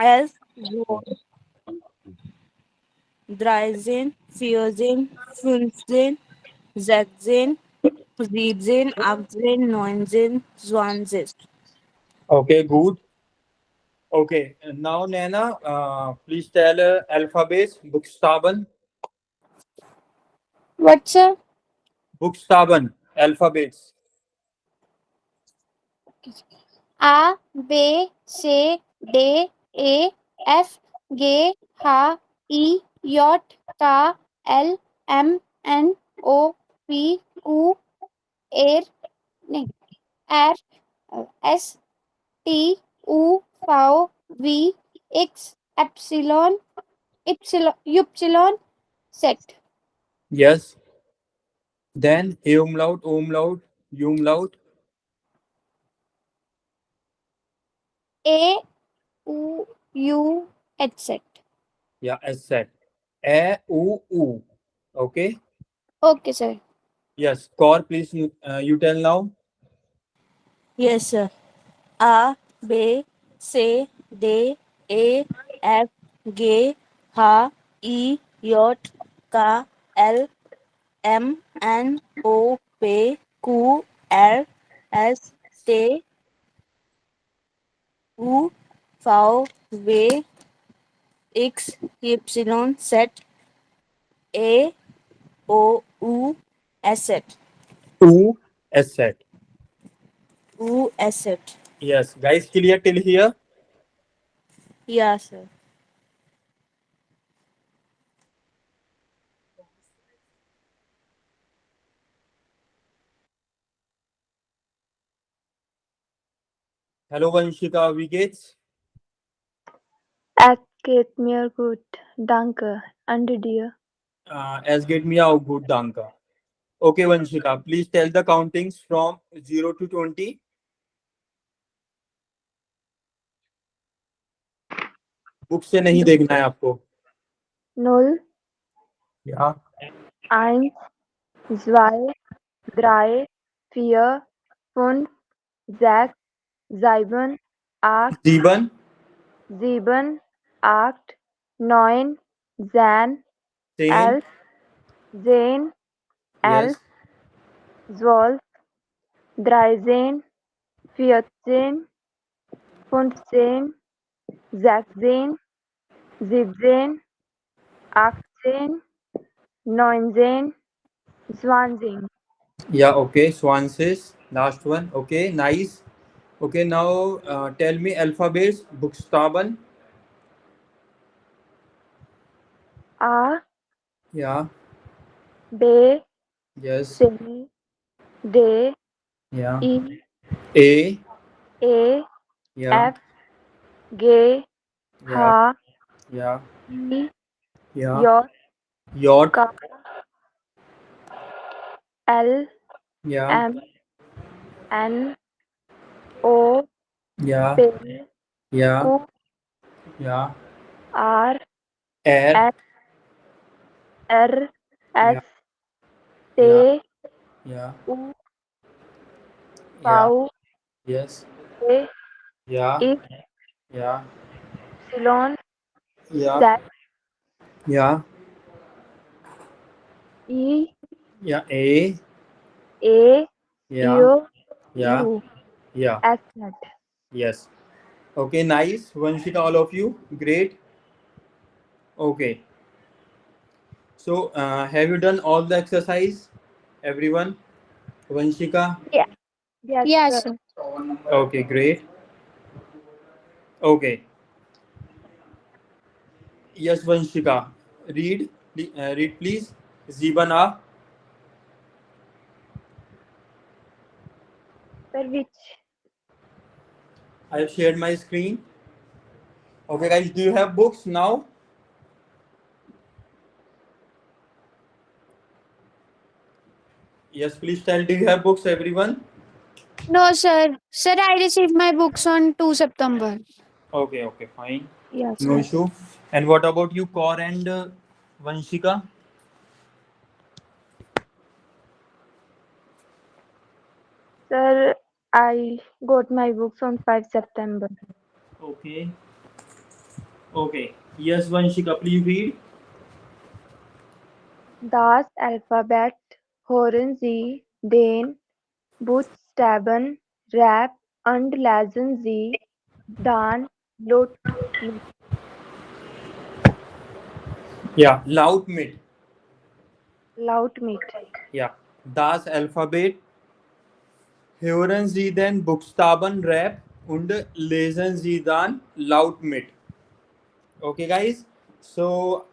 S Dryzen, Feozen, Funzen, Zexen, Riebzen, Abzen, Neunzen, Zwanzig. Okay, good. Okay, now Nana, please tell alphabets, Buchstaben, What's a Buchstaben, alphabets. A, B, C, D, E, F, G, H, I, J, K, L, M, N, O, P, Q, R, नहीं, R, S, T, U, V, V, X, Epsilon, Epsilon, Z. Yes. Then umlaut, umlaut, umlaut. A, U, U, etc. Yeah, as said. A, U, U. Okay. Okay, sir. Yes. Core, please. You tell now. Yes, sir. A, B, C, D, E, F, G, H, I, J, K, L, M, N, O, P, Q, R, S, T, U, V, W, X, Y, Z, A, O, U, Z. U, as said. U, Z. Yes. Guys, clear till here? Yes, sir. Hello, Vanshika, wie geht's? Es geht mir gut, danke. Und dir? Es geht mir auch gut, danke. Okay, Vanshika, please tell the countings from 0 to 20. Book से नहीं देखना है आपको. 0, Yeah. 1, 2, 3, 4, 5, 6, 7, 8, 7. 7, 8, 9, 10, 10. 11, 10, 11, Yes. 12, 13, 14, 15, 16, 17, 18, 19, 20. Yeah, okay. Swanses. Last one. Okay, nice. Okay, now tell me alphabets. Buchstaben. A, Yeah. B, Yes. C, D, Yeah. E, A. A, Yeah. F, G, Yeah. H, Yeah. I, Yeah. J, Yacht. K, L, Yeah. M, N, O, Yeah. P, Yeah. Q, Yeah. R, Air. S, R, S, Yeah. Yeah. T, Yeah. U, Yeah. V, Yes. A, Yeah. X, Yeah. Epsilon, Yeah. Z, Yeah. E, Yeah. A. A, Yeah. U, Yeah. U, Yeah. S, net. Yes. Okay, nice. Vanshika, all of you. Great. Okay. So, have you done all the exercise? Everyone? Vanshika? Yeah. Yes, Yes, sir. sir. Okay, great. Okay. Yes, Vanshika. Read. Read, please. Zibana. Sir, which? I have shared my screen. Okay, guys. Do you have books now? Yes, please tell. Do you have books, everyone? No, sir. Sir, I received my books on 2 September. Okay, okay, fine. Yes, No sir. issue. And what about you, Kaur and Vanshika? Sir, I got my books on 5 September. Okay. Okay. Yes, Vanshika, please read. Das Alphabet hören Sie den Buchstaben Rap und lesen Sie dann laut mit. Yeah, laut mit. Laut mit. Ja, das Alphabet hören Sie den Buchstaben Rap und lesen Sie dann laut mit. Okay, guys. So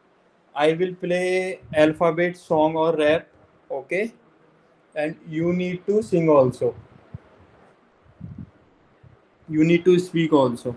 I will play alphabet song or rap. Okay, and you need to sing also. You need to speak also.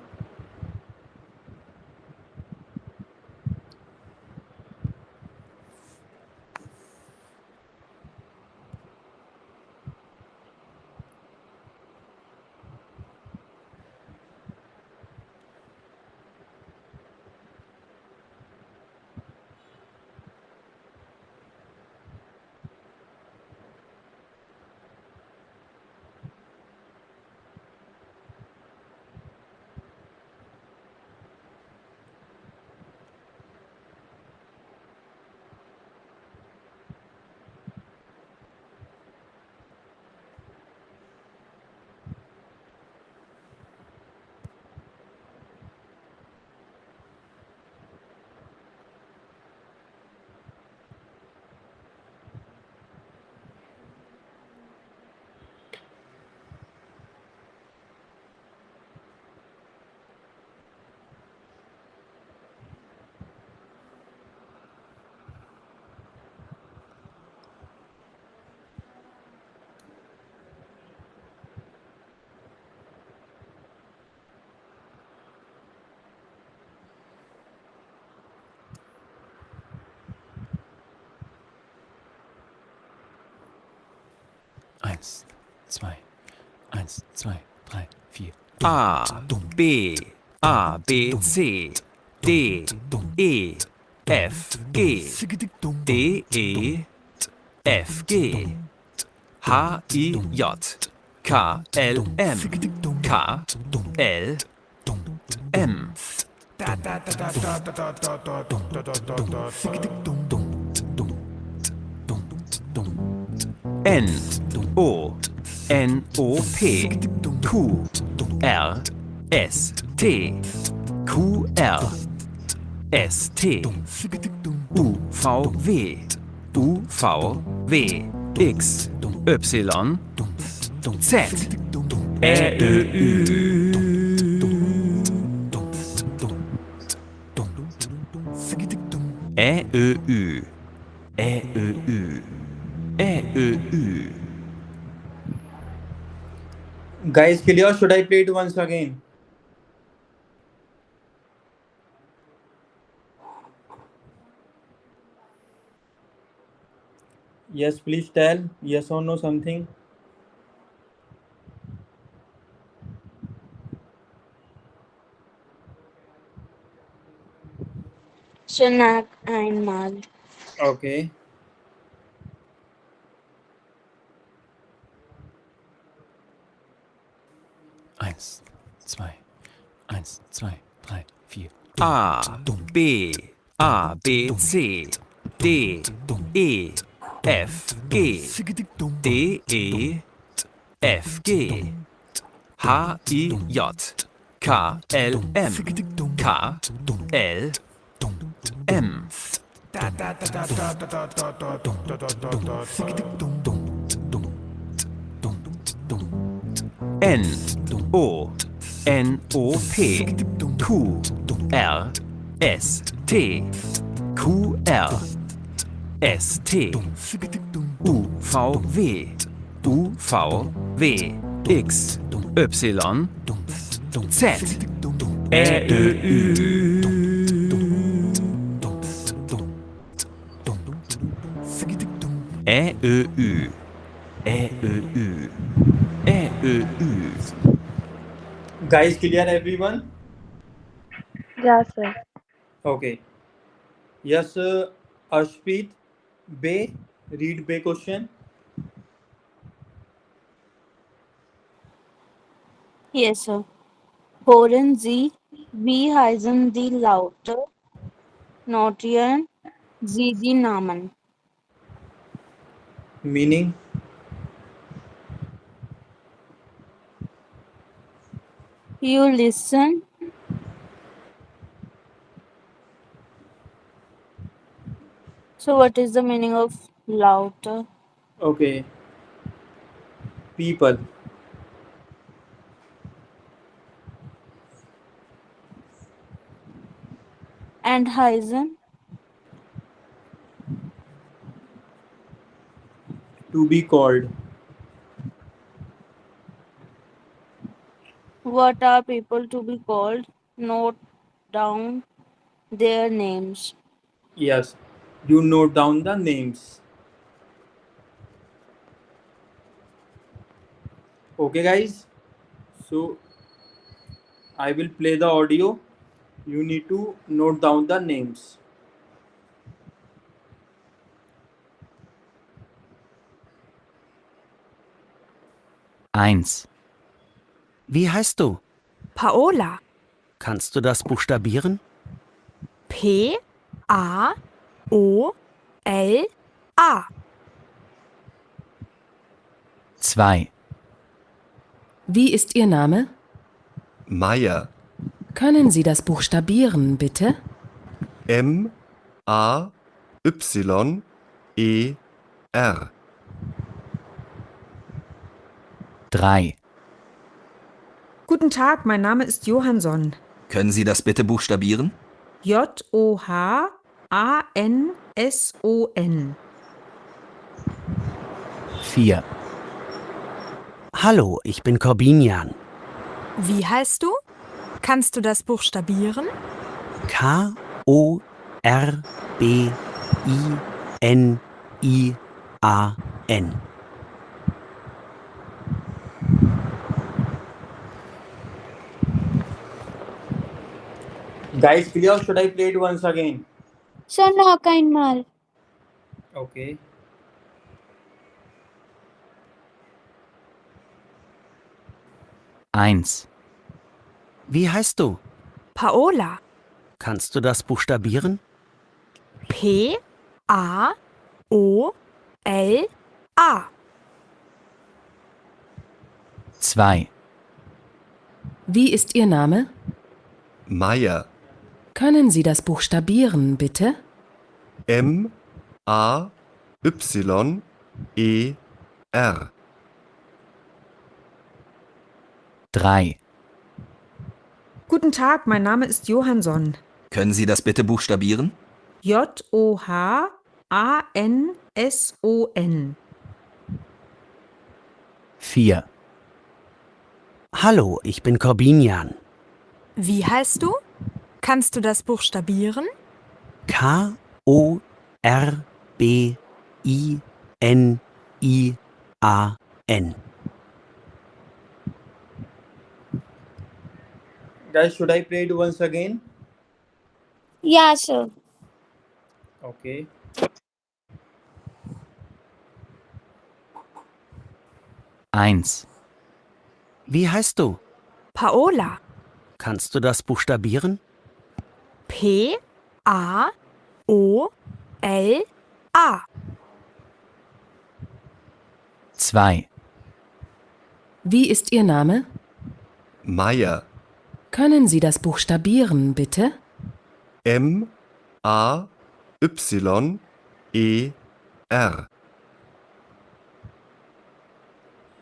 Eins, zwei, eins, zwei, drei, vier. A, B, A, B, C, D, E, F, G, D, E, F, G, H, I, J, K, L, M, K, L, M. N, O, N, O, P, Q, R, S, T, Q, R, S, T, U, V, W, U, V, W, X, Y, Z, Ä, Ö, Ü, Ä, Ö, Ü, Ä, Ö, Ü, Ä, Ö, Ü. Guys, clear? Should I play it once again? Yes, please tell. Yes or no something. Shanak einmal. Okay. Eins, zwei, eins, zwei, drei, vier. A, B, A, B, C, D, E, F, G, D, E, F, G, H, I, J, K, L, M, K, L, M. N, O, N, O, P, Q, R, S, T, Q, R, S, T, U, V, W, U, V, W, X, Y, Z, Ä, Ö, Ü, Ä, Ö, Ü, Ä, Ö, Ü, Ä, Ö, Ü. Guys, clear everyone? Ja, sir. Okay. Yes, Arshpreet, Bay, read Bay question. Yes, sir. Hören Sie Wie heißen die Laute? Notieren Sie die Namen. Meaning? You listen. So, what is the meaning of lauter? Okay. People. And heißen? To be called. What are people to be called? Note down their names. Yes. You note down the names. Okay, guys. So I will play the audio. You need to note down the names. Eins. Wie heißt du? Paola. Kannst du das buchstabieren? Paola. 2. Wie ist Ihr Name? Meier. Können Sie das buchstabieren, bitte? M-A-Y-E-R. 3. Guten Tag, mein Name ist Johansson. Können Sie das bitte buchstabieren? Johanson. 4. Hallo, ich bin Corbinian. Wie heißt du? Kannst du das buchstabieren? Korbinian. Guys, clear? Should I play it once again? Sir, noch einmal. Okay. Eins. Wie heißt du? Paola. Kannst du das buchstabieren? Paola. 2. Wie ist Ihr Name? Meier. Können Sie das buchstabieren, bitte? M-A-Y-E-R. 3. Guten Tag, mein Name ist Johansson. Können Sie das bitte buchstabieren? Johanson. 4. Hallo, ich bin Corbinian. Wie heißt du? Kannst du das buchstabieren? Korbinian. Guys, should I play it once again? Ja, Sir. Okay. Eins. Wie heißt du? Paola. Kannst du das buchstabieren? Paola. 2. Wie ist Ihr Name? Meier. Können Sie das buchstabieren, bitte? M-A-Y-E-R.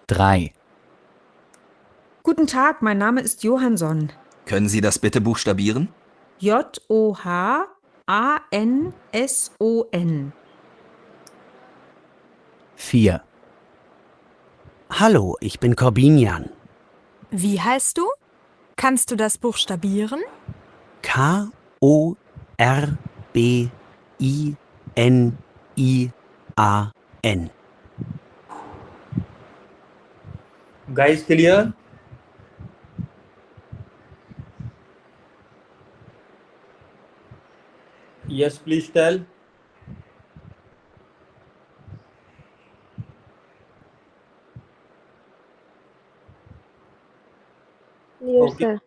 3. Guten Tag, mein Name ist Johansson. Können Sie das bitte buchstabieren? Johanson. 4. Hallo, ich bin Corbinian. Wie heißt du? Kannst du das buchstabieren? Korbinian. Guys, clear? Yes, please tell. Clear, Okay. sir.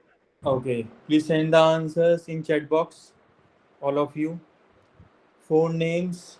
Okay, please send the answers in chat box, all of you. Phone names.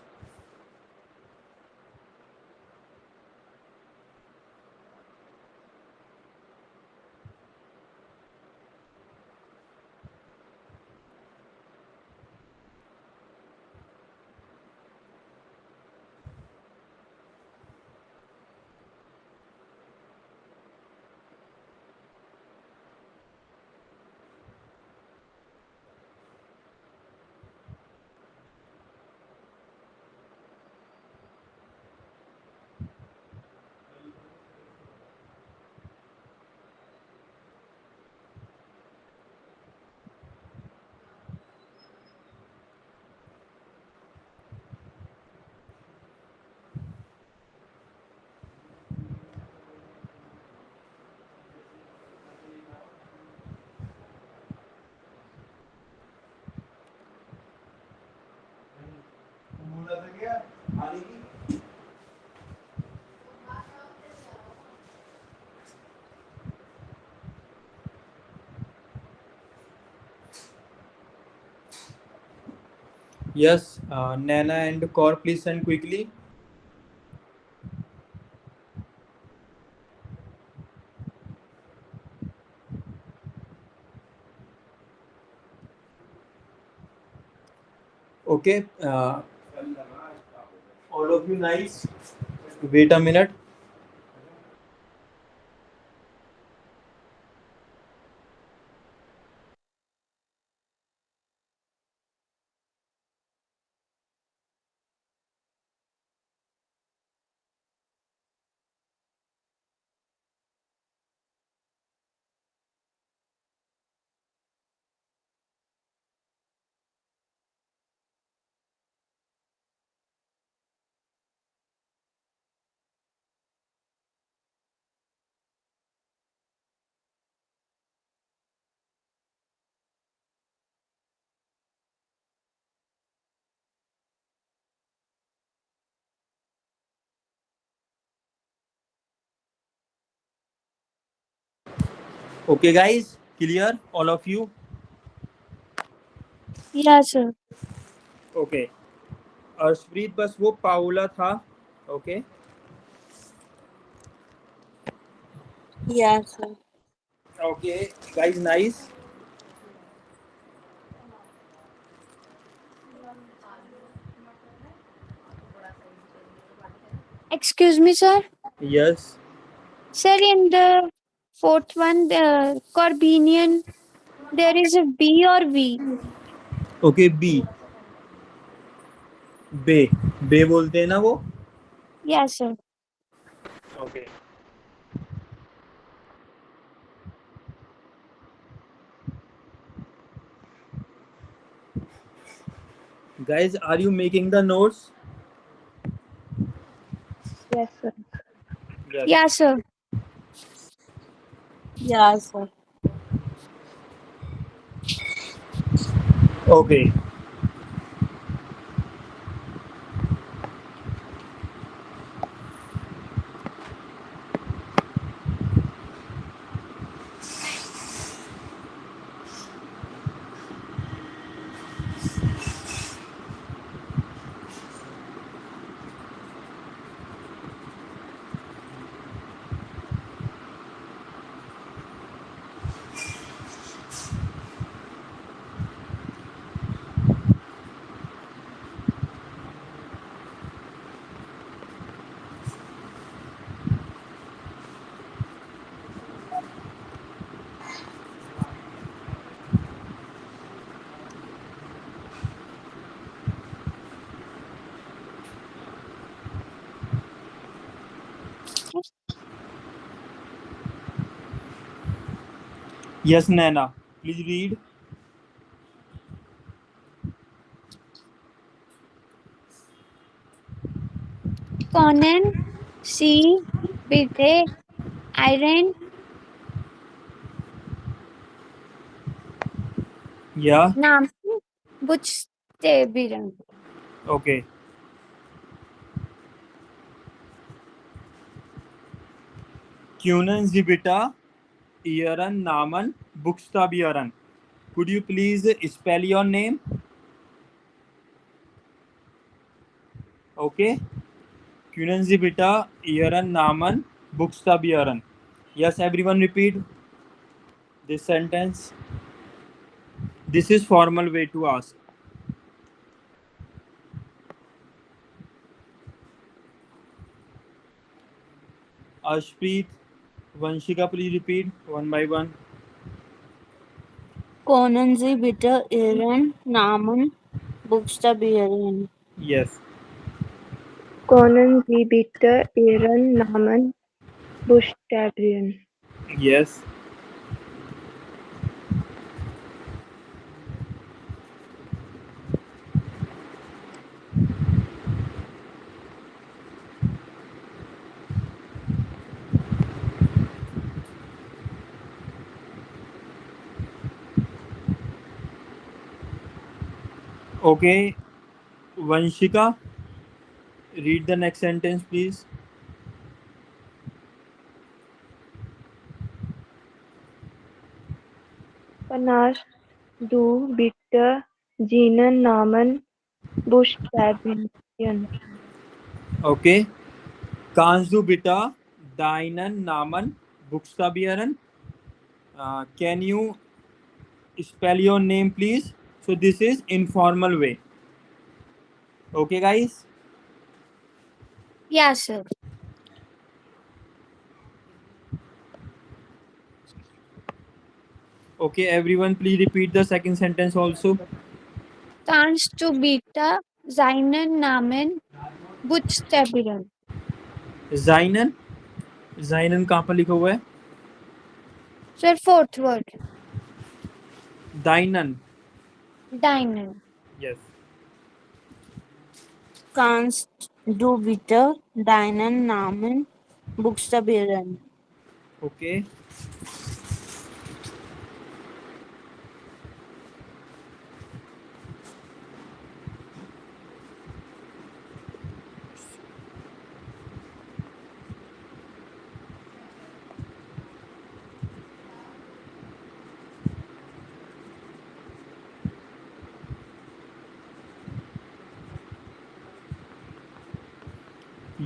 Yes, Nana and Cor, please send quickly. Okay, all of you nice. Wait a minute. Okay, guys, clear, all of you. Yeah, sir. Okay, Arshpreet बस वो Paula था. Okay. Yeah, sir. Okay, guys, nice. Excuse me, sir. Yes. Sir, in the fourth one, the Corbinian, there is a B or V? Okay, B. बे बे बोलते हैं ना वो. Yeah, sir. Okay. Guys, are you making the notes? Yes, sir. Yes. Yeah, sir. Yeah, sir. Okay. Yes, Nana. Please read. Conan, C, Bite, Iron, Yeah. Nam, Butch, Tebiran. Okay. Kunan Zibita, Iran Naman, Buxtabiaran. Could you please spell your name? Okay. Können Sie bitte Ihren Namen buchstabieren? Yes, everyone repeat this sentence. This is formal way to ask. Ashpreet, Vanshika, please repeat one by one. Können Sie bitte Ihren Namen buchstabieren? Yes. Können Sie bitte Ihren Namen buchstabieren? Yes. Okay. Vanshika, read the next sentence, please. Kannst du bitte seinen Namen buchstabieren? Okay. Kannst du bitte deinen Namen buchstabieren? Can you spell your name, please? So this is informal way. Okay, guys. Yeah, sir. Okay, everyone, please repeat the second sentence also. Kannst du bitte seinen Namen buchstabieren? Zainen. Zainen कहाँ पर लिखा हुआ है? Sir, fourth word. Deinen. Deinen. Yes. Kannst du bitte deinen Namen buchstabieren? Okay.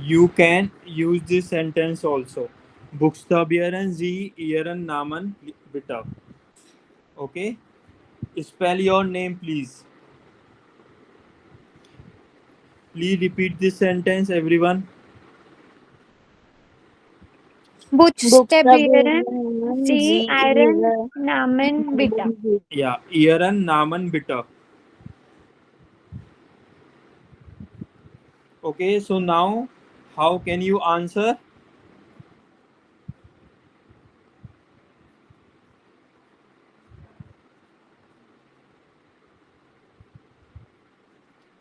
You can use this sentence also. Buchstabieren Sie Ihren Namen bitte. Okay. Spell your name, please. Please repeat this sentence, everyone. Buchstabieren Sie Sie Ihren Ihren Namen bitte. Yeah, Ihren Namen bitte. Okay, so now how can you answer?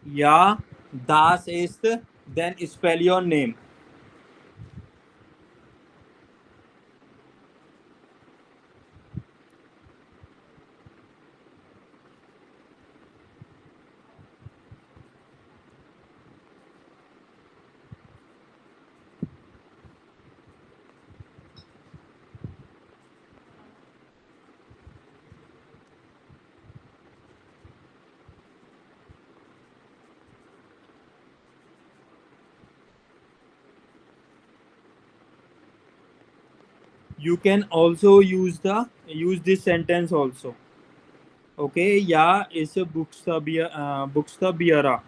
Ja, das ist, then spell your name. You can also use this sentence also. Okay, ja ist Buchstabiera.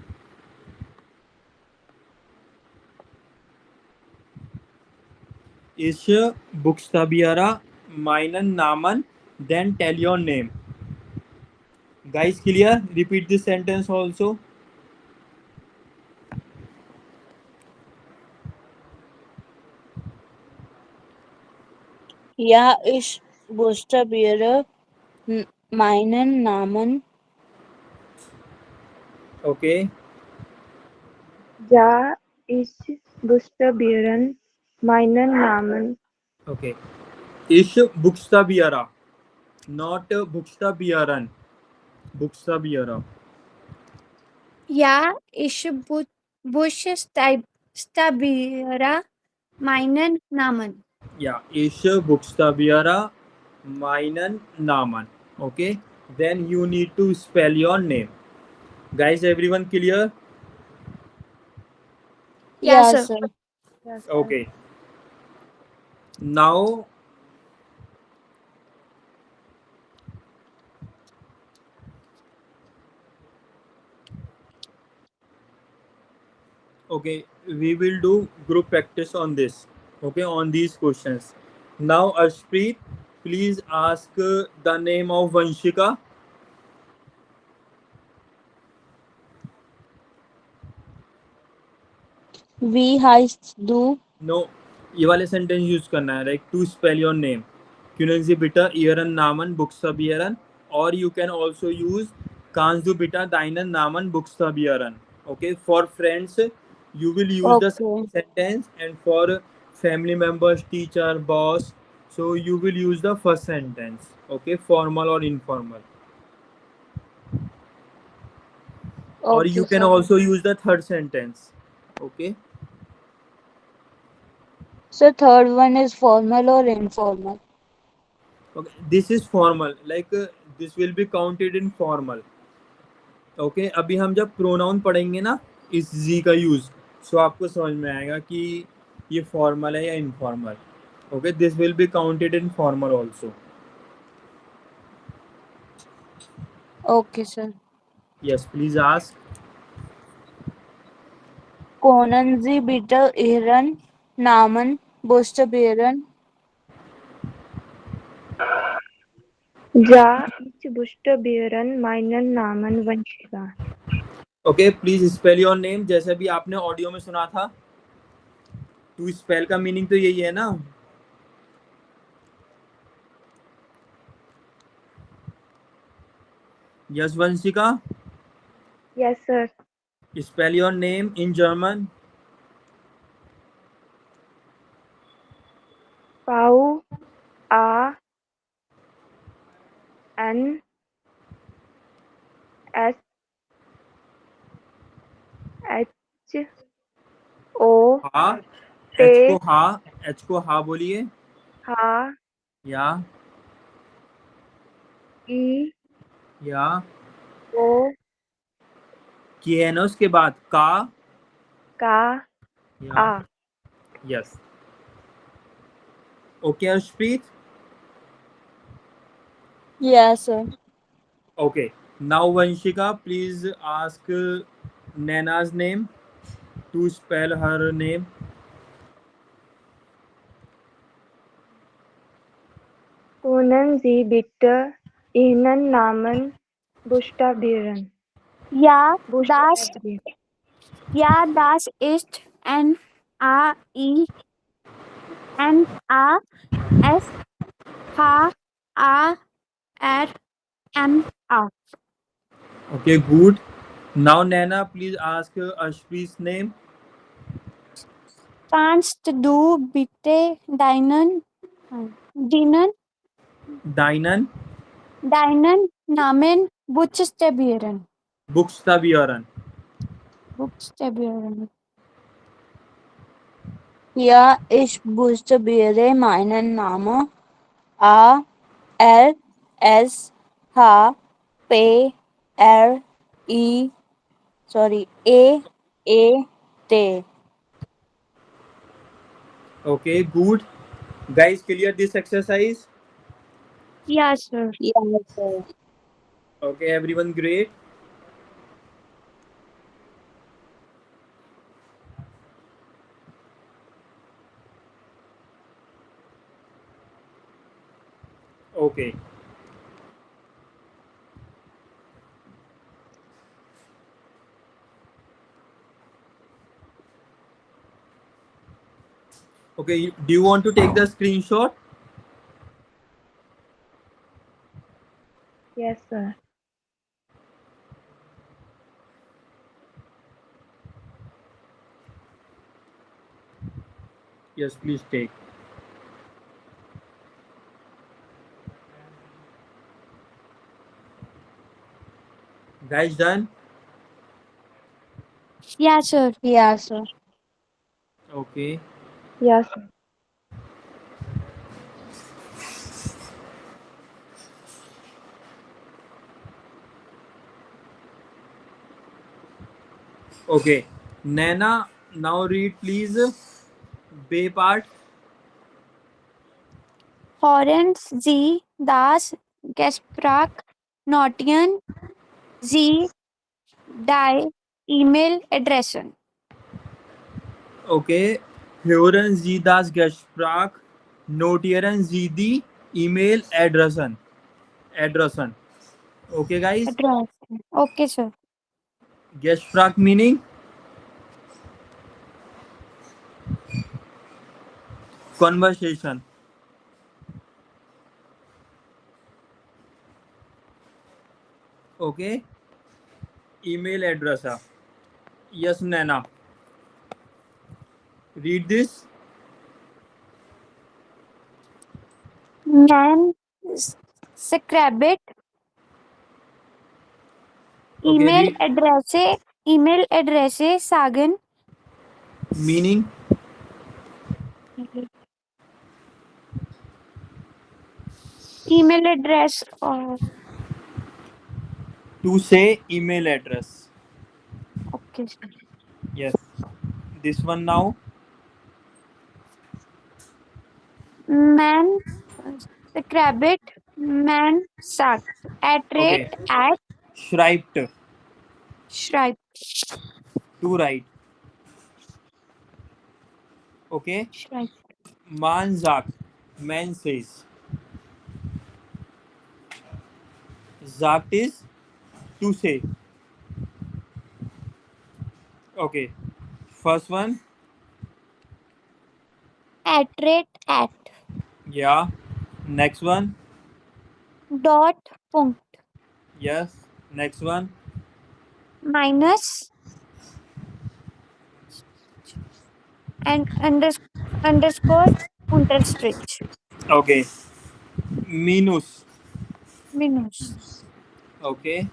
Ich buchstabiere meinen Namen, then tell your name. Guys, clear? Repeat this sentence also. Ja, ich buchstabiere meinen Namen. Okay. Ja, ich buchstabieren meinen Namen. Okay. Ich buchstabiere. Not buchstabieren. Buchstabiere. Ja, ich buchstabiere meinen Namen. Ja, ich buchstabiere meinen Namen. Okay. then you need to spell your name. Guys, everyone clear? Yeah, Yes, sir. sir. Yes, sir. Okay. Now, okay, we will do group practice on this. Okay, on these questions. Now, Arshpreet, please ask the name of Vanshika. We has do. No, ये वाले sentence use करना है, like to spell your name. Kunnen Sie bitte Ihren Namen buchstabieren? Or you can also use Kannst du bitte deinen Namen buchstabieren? Okay, for friends, you will use the Okay. sentence, and for family members, teacher, boss, so you will use the first sentence. Okay, formal or informal. Or Okay, you can sir. also use the third sentence. Okay. So third one is formal or informal? Okay, this is formal, like this will be counted in formal. Okay अभी हम जब pronoun पढ़ेंगे ना इस जी का use, सो आपको समझ में आएगा कि ये फॉर्मल है या informal. Okay, this will be counted in formal also. Okay, sir. Yes, please ask. Können Sie bitte Ihren Namen buchstabieren? Ja, ich buchstabieren meinen Namen Vanshika. Okay, please spell your name, जैसे भी आपने audio में सुना था. To spell का meaning तो यही है ना. Yes Vanshika, Yes, sir. Spell your name in German. V A N S H O हा, T एच को हा बोलिए. H या E या O के है ना उसके बाद का. K या A. Yes. Okay Arshpreet. Yes, sir. Okay, now Vanshika, please ask Naina's name to spell her name. Können Sie bitte Ihren Namen buchstabieren? Ja, Buchstabieren. das ist Nasharma. Okay, good. Now Naina, please ask Ashpreet's name. Kannst du bitte deinen Dainan Namen buchstabieren? Buxtabiaran. Buchstabieren. Ja, ich buchstabiere meinen Namen A L S H P R E A T. Okay, good. Guys, clear this exercise? Yes, sir. Yes, sir. Okay, everyone, great. Okay. Okay, do you want to take the screenshot? Yes, sir. Yes, please take. Guys, done? Yes, sir. Yes, sir. Okay. Yes, sir. Okay. Nana, now read please. B part. Horens Z Das Gespräch Notieren Sie die E-Mail-Adressen. Okay. Hören Sie das Gespräch. Notieren Sie die E-Mail-Adressen. Okay, guys. Address. Okay, sir. Gespräch meaning conversation. Okay. Email address. Yes, Nana. Read this. Man Scrabbit Okay. email address sagen Meaning email address or to say email address. okay, sir. Yes. This one now. Man Scrabbit man sagt at rate Okay. at Schreibt. schreibt To write. Okay. schreibt Man sagt. Man says. Sagt is to say. Okay. First one. at rate at Yeah. Next one. dot punkt Yes. Next one. minus and underscore unterstrich Okay. Minus. minus Okay.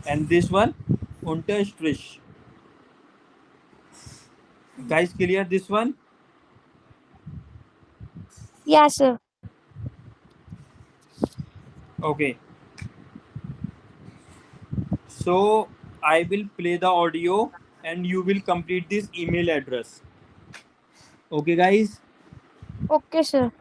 And this one. Unterstrich. Guys, clear this one? yes, sir. Okay. So I will play the audio and you will complete this email address. Okay, guys? Okay, sir.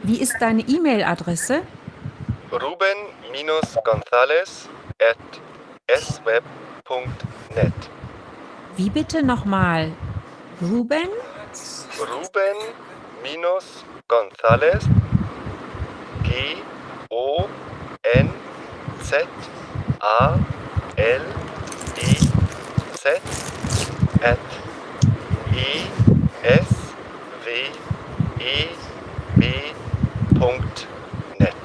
Wie ist deine E-Mail-Adresse? Ruben-Gonzales@sweb.net. Wie bitte nochmal? Ruben? Ruben-Gonzales Gonzalez at esweb.net.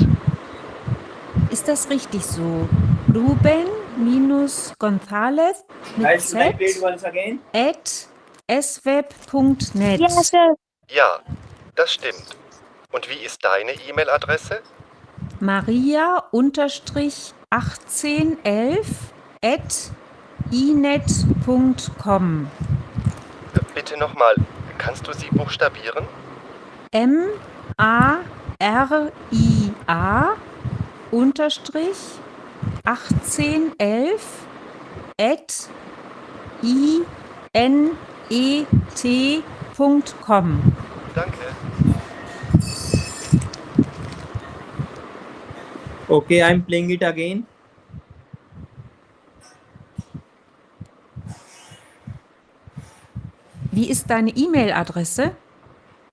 Ist das richtig so? Ruben-Gonzales mit Guys, should I play it Z once again? at sweb.net. Yes, sir. Ja, das stimmt. Und wie ist deine E-Mail-Adresse? Maria-1811 at inet.com. Bitte nochmal, kannst du sie buchstabieren? MARIA unterstrich 1811 at inet.com. Danke. Okay, I'm playing it again. Wie ist deine E-Mail-Adresse?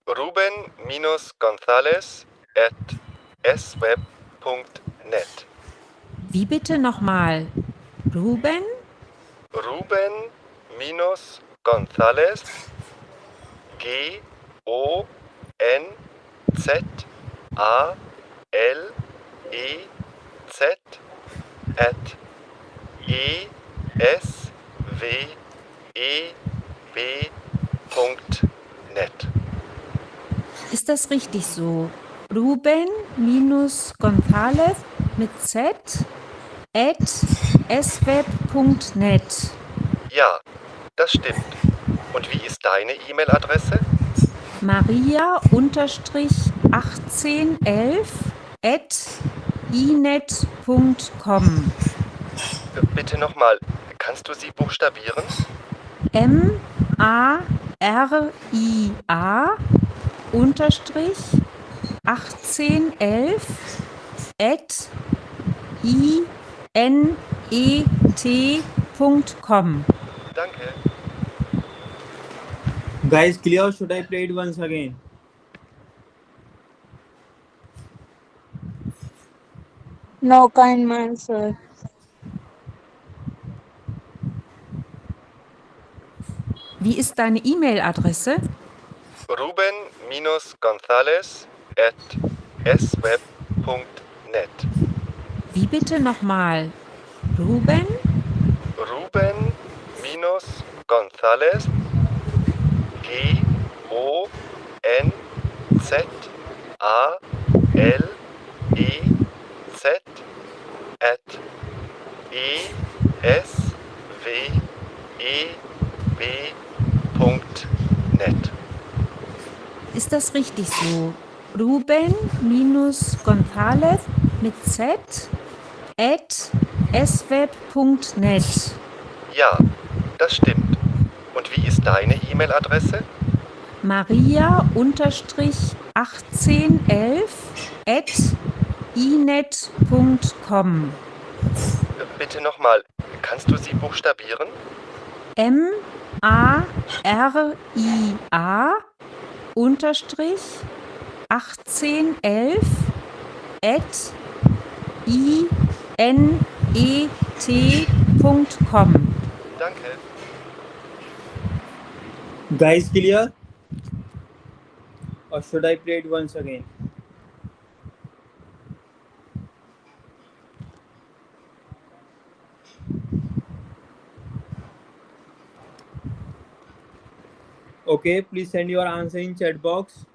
Ruben-Gonzales at sweb.net. Wie bitte nochmal? Ruben? Ruben-Gonzales Gonzalez at E S W E B.net. Ist das richtig so? Ruben-González mit Z at sweb.net. Ja, das stimmt. Und wie ist deine E-Mail-Adresse? Maria-1811 at inet.com. Bitte nochmal, kannst du sie buchstabieren? MARIA unterstrich 1811 at inet.com. Danke. Guys, clear? Should I play it once again? No, kind man, sir. Wie ist deine E-Mail-Adresse? Ruben-González at sweb.net. Wie bitte nochmal? Ruben? Ruben-González GONZALEZ at esweb.net. Ist das richtig so? Ruben-González mit Z at sweb.net. Ja, das stimmt. Und wie ist deine E-Mail-Adresse? Maria-1811 at inet.com. Bitte nochmal, kannst du sie buchstabieren? MARIA unterstrich 1811 at inet.com. Danke. Guys, clear? Or should I play it once again? Okay, please send your answer in chat box.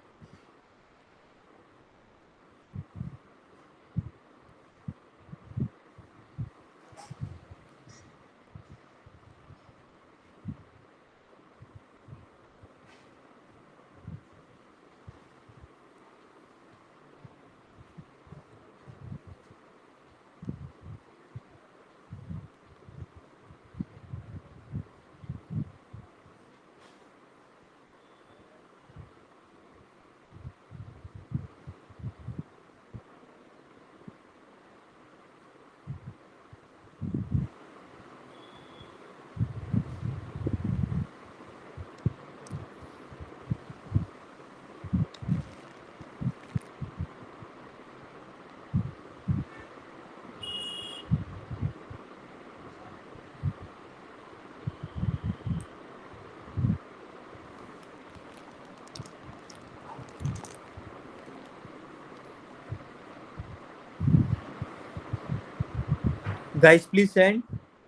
Guys, please send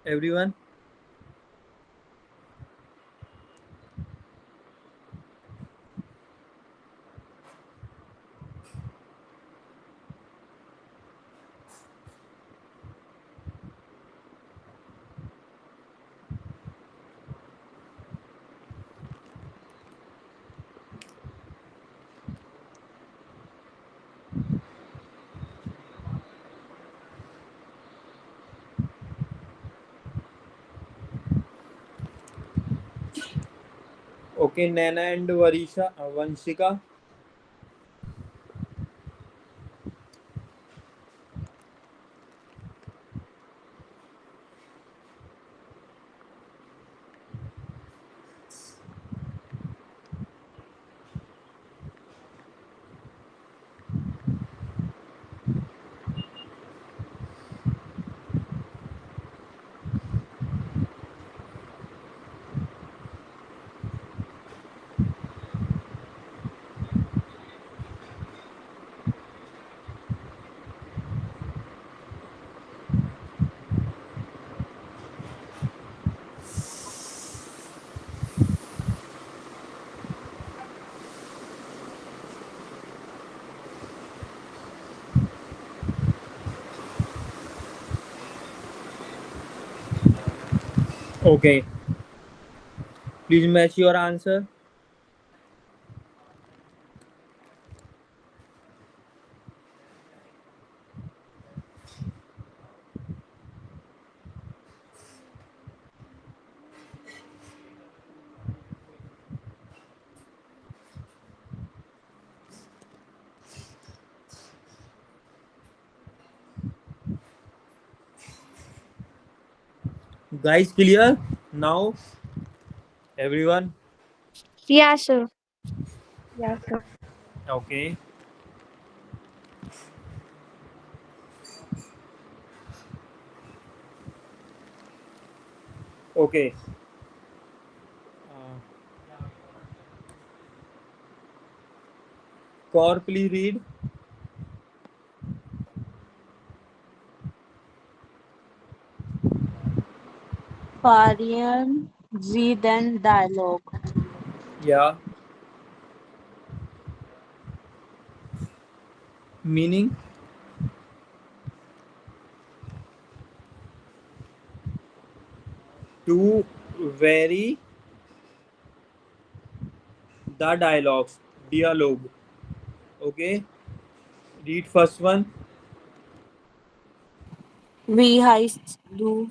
everyone. Okay, Nana and Vanshika. Okay. Please match your answer. Guys, clear? Now, everyone? Yeah, sir. Yeah, sir. Okay. Okay. Uh, Kaur, please read. Parian Z then dialogue. Yeah. Meaning? To vary the dialogues. Dialogue. Okay. Read first one. Wie heißt du?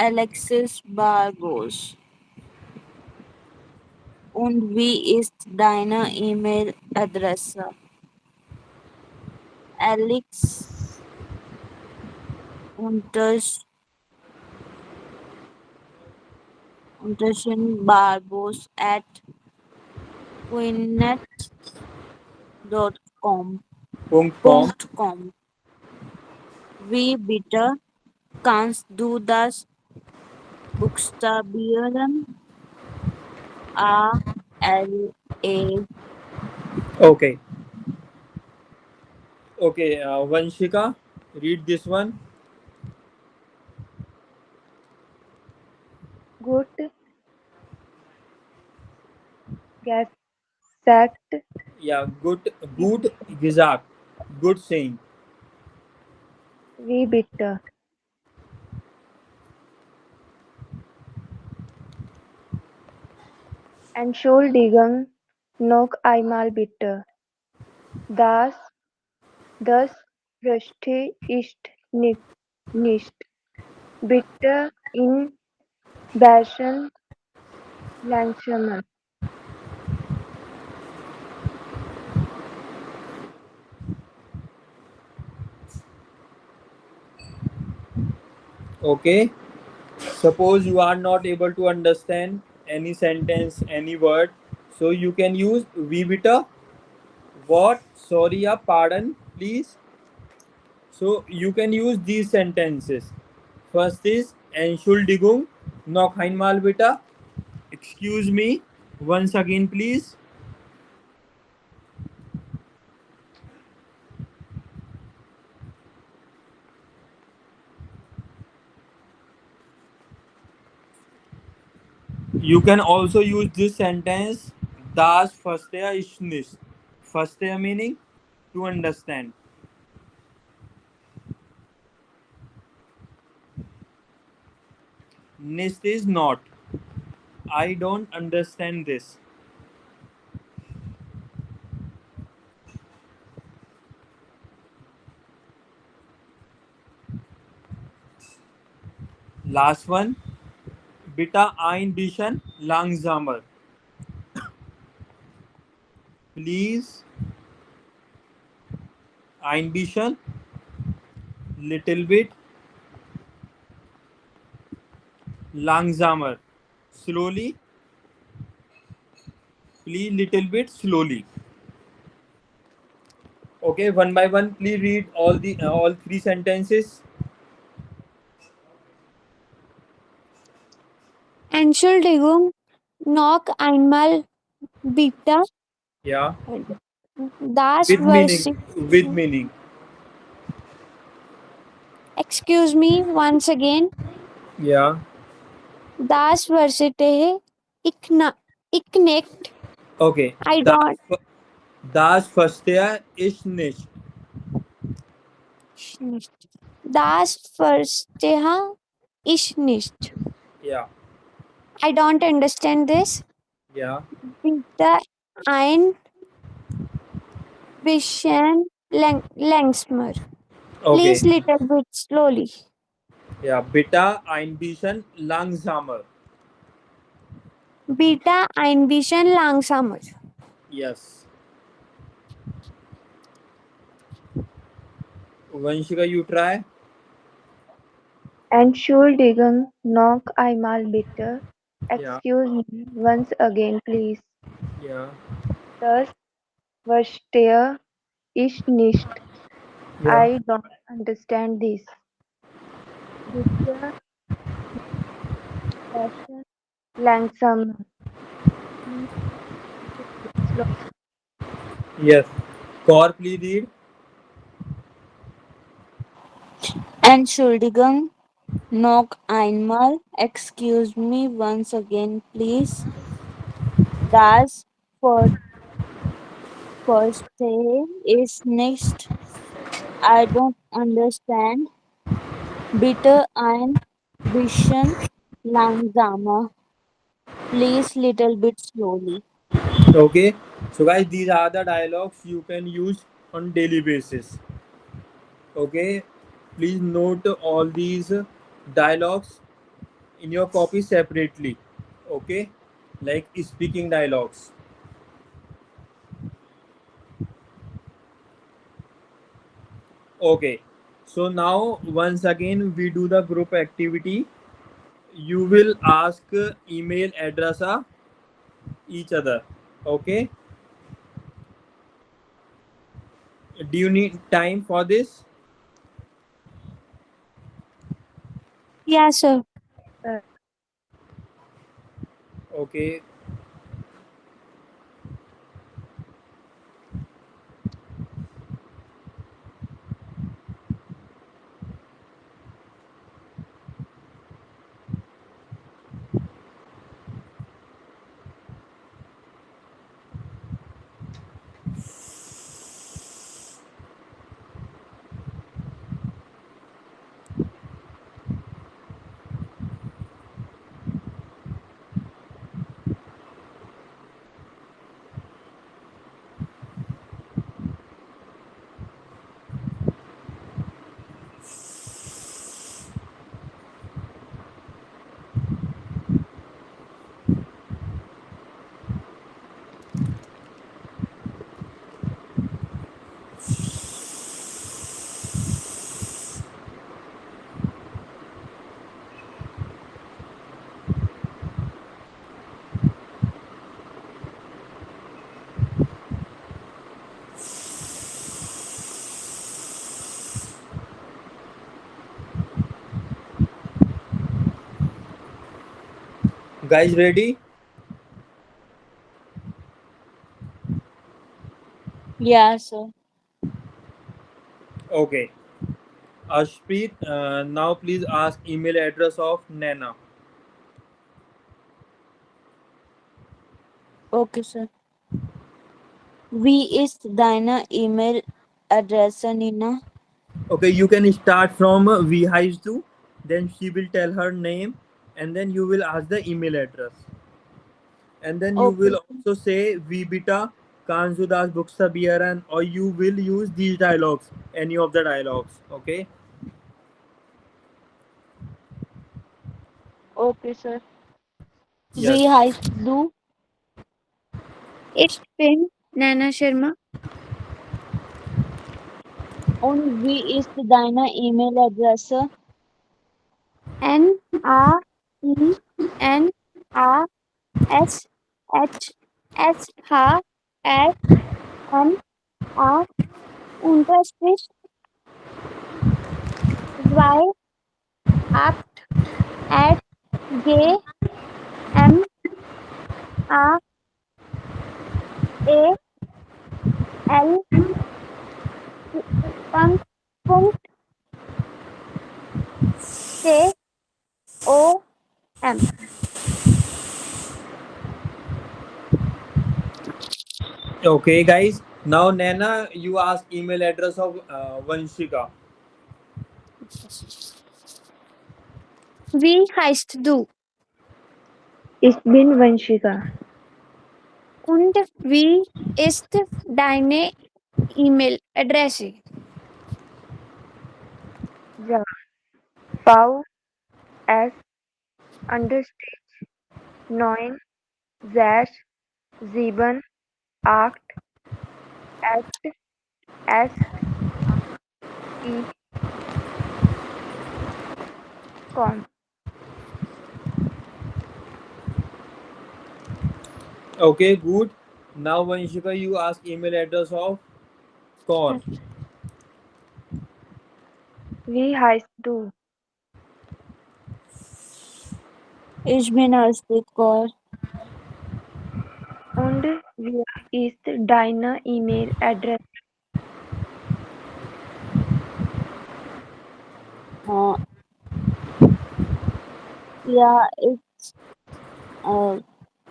Alexis Bargos. Und wie ist deine E-Mail-Adresse? Alex unterschen Barbos at quinnet.com. .com. .com. Wie bitte kannst du das buchstabieren? A L A. Okay. Okay. Vanshika, read this one. Gut gesagt. Yeah. Good gesagt. Good saying. Wie bitte? Entschuldigung, noch einmal bitte. Das verstehe ich nicht. Bitte in bisschen langsamer. Okay. Suppose you are not able to understand any sentence, any word, so you can use wie bitte. What? Sorry, pardon, please. So you can use these sentences. First is Entschuldigung, noch einmal bitte. Excuse me, once again, please. You can also use this sentence. Das verstehe ich nicht. Verstehe meaning to understand. Nicht is not. I don't understand this. Last one. Bitte ein bisschen langsamer. Please. Ein bisschen. Little bit. Langsamer. Slowly. Please little bit slowly. Okay, one by one, please read all three sentences. Entschuldigung, noch einmal bitte. Yeah. Das With meaning. verstehe. With meaning. Excuse me once again. Yeah. Das verstehe ich nicht. Okay. I don't. Das verstehe ich nicht. Das Verstehe ich nicht. Yeah. I don't understand this. Yeah. Bitte ein bisschen langsamer. Okay. Please little bit slowly. Yeah. Bitte ein bisschen langsamer. Bitte ein bisschen langsamer. Yes. Vanshika, you try. Entschuldigung, noch einmal bitte. Yeah. Excuse me once again, please. Yeah. Das verstehe ich nicht. Yeah. I don't understand this. Bitte bisschen langsamer. Please slow. Yes. Kaur, please read. Entschuldigung, noch einmal. Excuse me once again, please. Das Verstehe ich nicht. I don't understand. Bitte ein bisschen langsamer. Please little bit slowly. Okay. So guys, these are the dialogues you can use on daily basis. Okay. Please note all these dialogues in your copy separately. Okay. Like speaking dialogues. Okay. So now once again we do the group activity. You will ask email address of each other. Okay. Do you need time for this? Yes, sir. Okay. Guys, ready? Yeah, sir. Okay. Ashpreet, now please ask email address of Nana. Okay, sir. Wie ist deine E-Mail-Adresse, Nina? Okay, you can start from V highs to, then she will tell her name, and then you will ask the email address. And then you will Okay. also say V beta Kansudas Buksabiaran, or you will use these dialogues, any of the dialogues. Okay. Okay, sir. Yes. Wie heißt du? Ich bin Nana Sharma. Und wie ist deine E-Mail-Adresse? NAINASHSHMA unterstrich 2 8 GMAAL Punkt COM. Okay, guys. Now Nana, you ask email address of Vanshika. Wie heißt du? Ich bin Vanshika. Und wie ist deine E-Mail-Adresse? Ja. V S understrich 9 slash 7 8 at S E com. Okay, good. Now, Vanshika, you ask email address of Kaur. Wie heißt du? Ich bin Arshpreet Kaur. Und wie ist deine E-Mail-Adresse? Uh, yeah, it's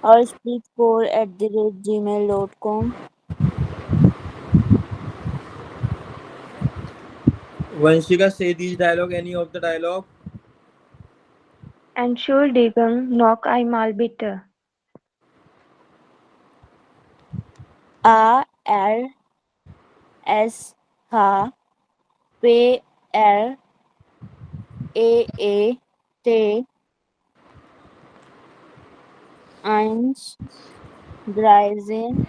arshpreetkaur@gmail.com. Vanshika, say these dialogue, any of the dialogue. Entschuldigung, noch einmal bitte. A R S H P R A T 1 13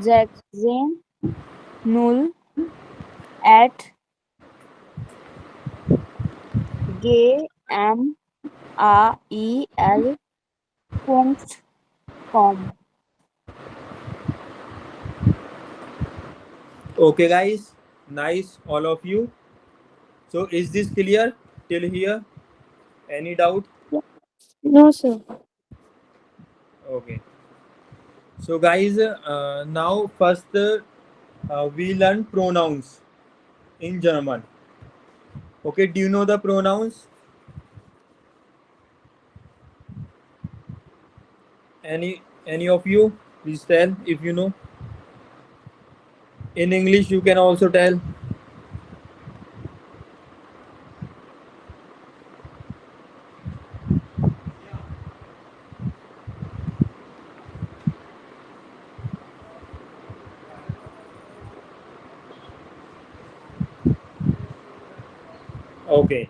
16 0 at gmail.com. Okay, guys. Nice, all of you. So, is this clear till here? Any doubt? No, sir. Okay. So, guys, now first we learn pronouns in German. Okay, do you know the pronouns? Any of you? Please tell if you know. In English, you can also tell. Okay.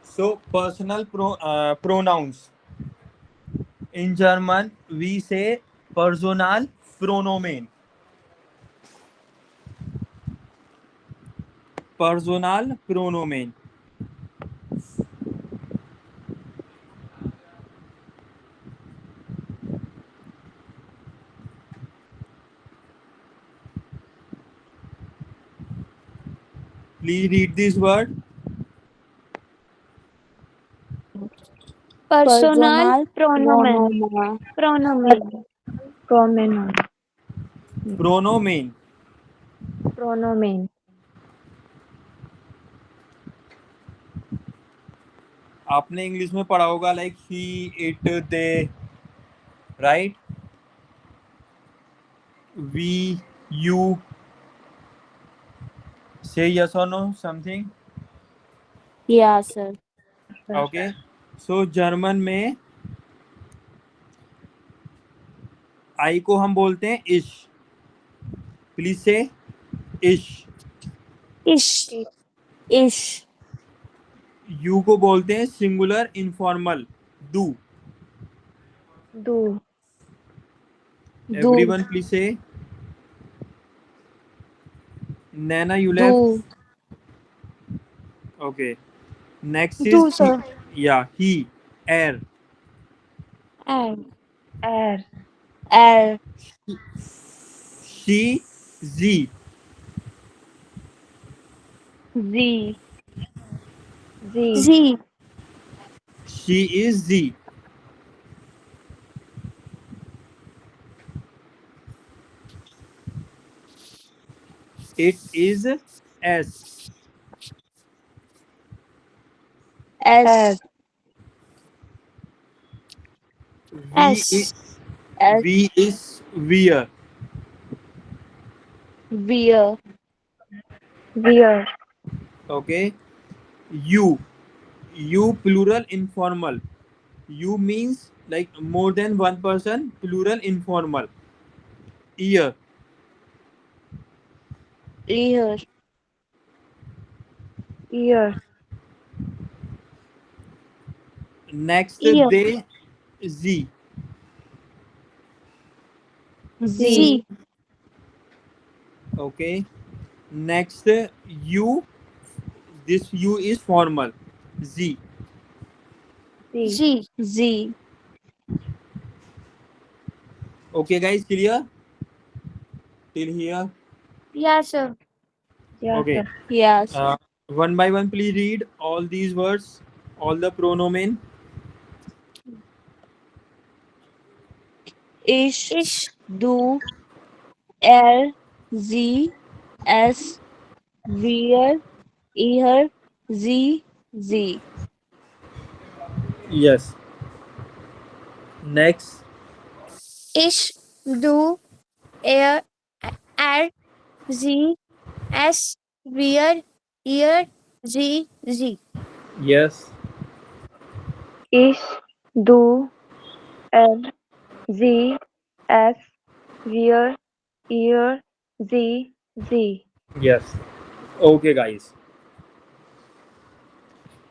So personal pronouns. In German, we say personal pronomen. Personal pronomen. Please read this word. Personal Personal pronomen. pronomen. Pronomen. Pronomen. Pronomen. Pronomen. आपने English में पढ़ा होगा like he it they right we you say yes or no something. Yeah, sir. Okay, so German में I को हम बोलते हैं इश. प्लीज से इश. Ish. Ish. यू को बोलते हैं सिंगुलर इनफॉर्मल डू. Du. Do. Everyone please say. नैना यू Do. Left. Okay, next Do, is sir. या ही एयर. And. Er. Air. शी जी. Z. Sie. Z. She is जी. इट इज एस. S. We S. S. We is वियर. wear, wear, Okay. You plural informal. You means like more than one person, plural informal. Ear. ear, ear, Next ear, they. Z. z, Z, Okay. Next you. This you is formal. Z. Z. Z. z. Okay, guys, clear till here? Yeah, sir. Yes, Okay. sir. Yes. One by one, please read all these words, all the pronomen. Ish, Ish, do, er, z, s, wear, ear, z, z. Yes. Next. ish, do, air, air, Z, S, wear, ear, Z, Z. Yes. Ish, do, L, Z, S, wear, ear, Z, Z. Yes. Okay, guys.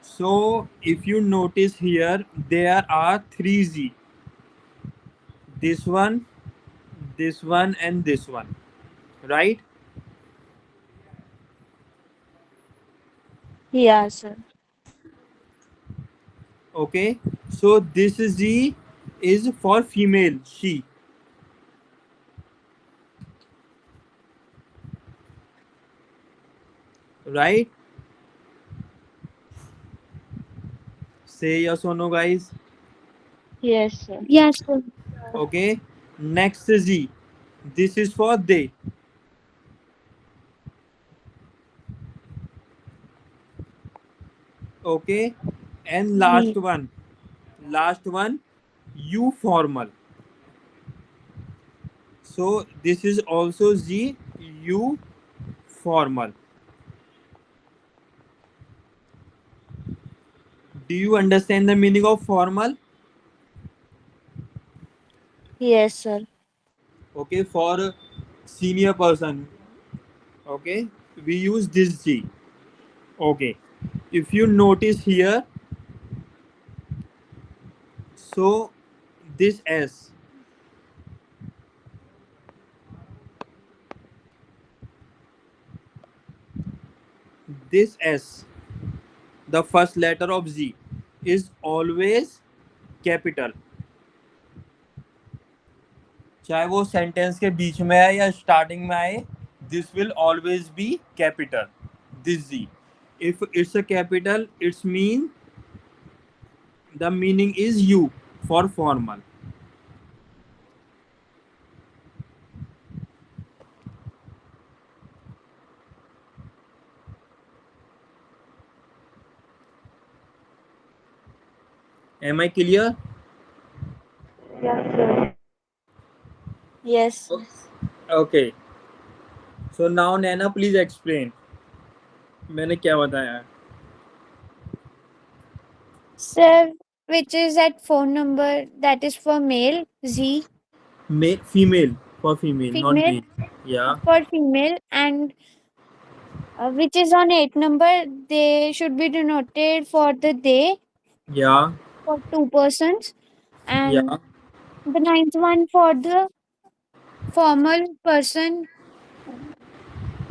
So if you notice here, there are three Z. This one, and this one. Right? Yes, sir. Okay. So this Z is for female, she. Right? Say yes or no, guys. Yes, sir. Yes, sir. Okay. Next Z. This is for they. Okay. And last one, you formal. So this is also Z, you formal. Do you understand the meaning of formal? Yes, sir. Okay, for senior person. Okay, we use this Z. Okay, if you notice here, so this S, the first letter of Z is always capital. चाहे वो sentence के बीच में आए या starting में आए, this will always be capital. This Z. If it's a capital, it's mean the meaning is you for formal. Am I clear? Yes, sir. Yes. Okay. So now Naina, please explain. मैंने क्या बताया? Sir, which is that phone number that is for male, Z, Female for female, not female male. Yeah. for female, and which is on 8 number, they should be denoted for the they Yeah. for two persons, and Yeah. the ninth one for the formal person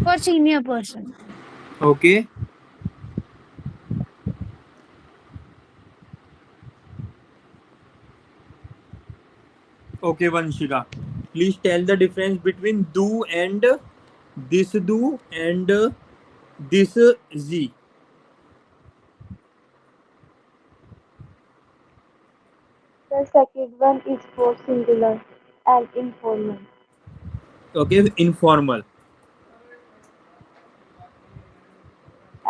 for senior person. Okay. Okay, Vanshika. Please tell the difference between do and this do and this Z. The second one is for singular and informal. Okay, informal.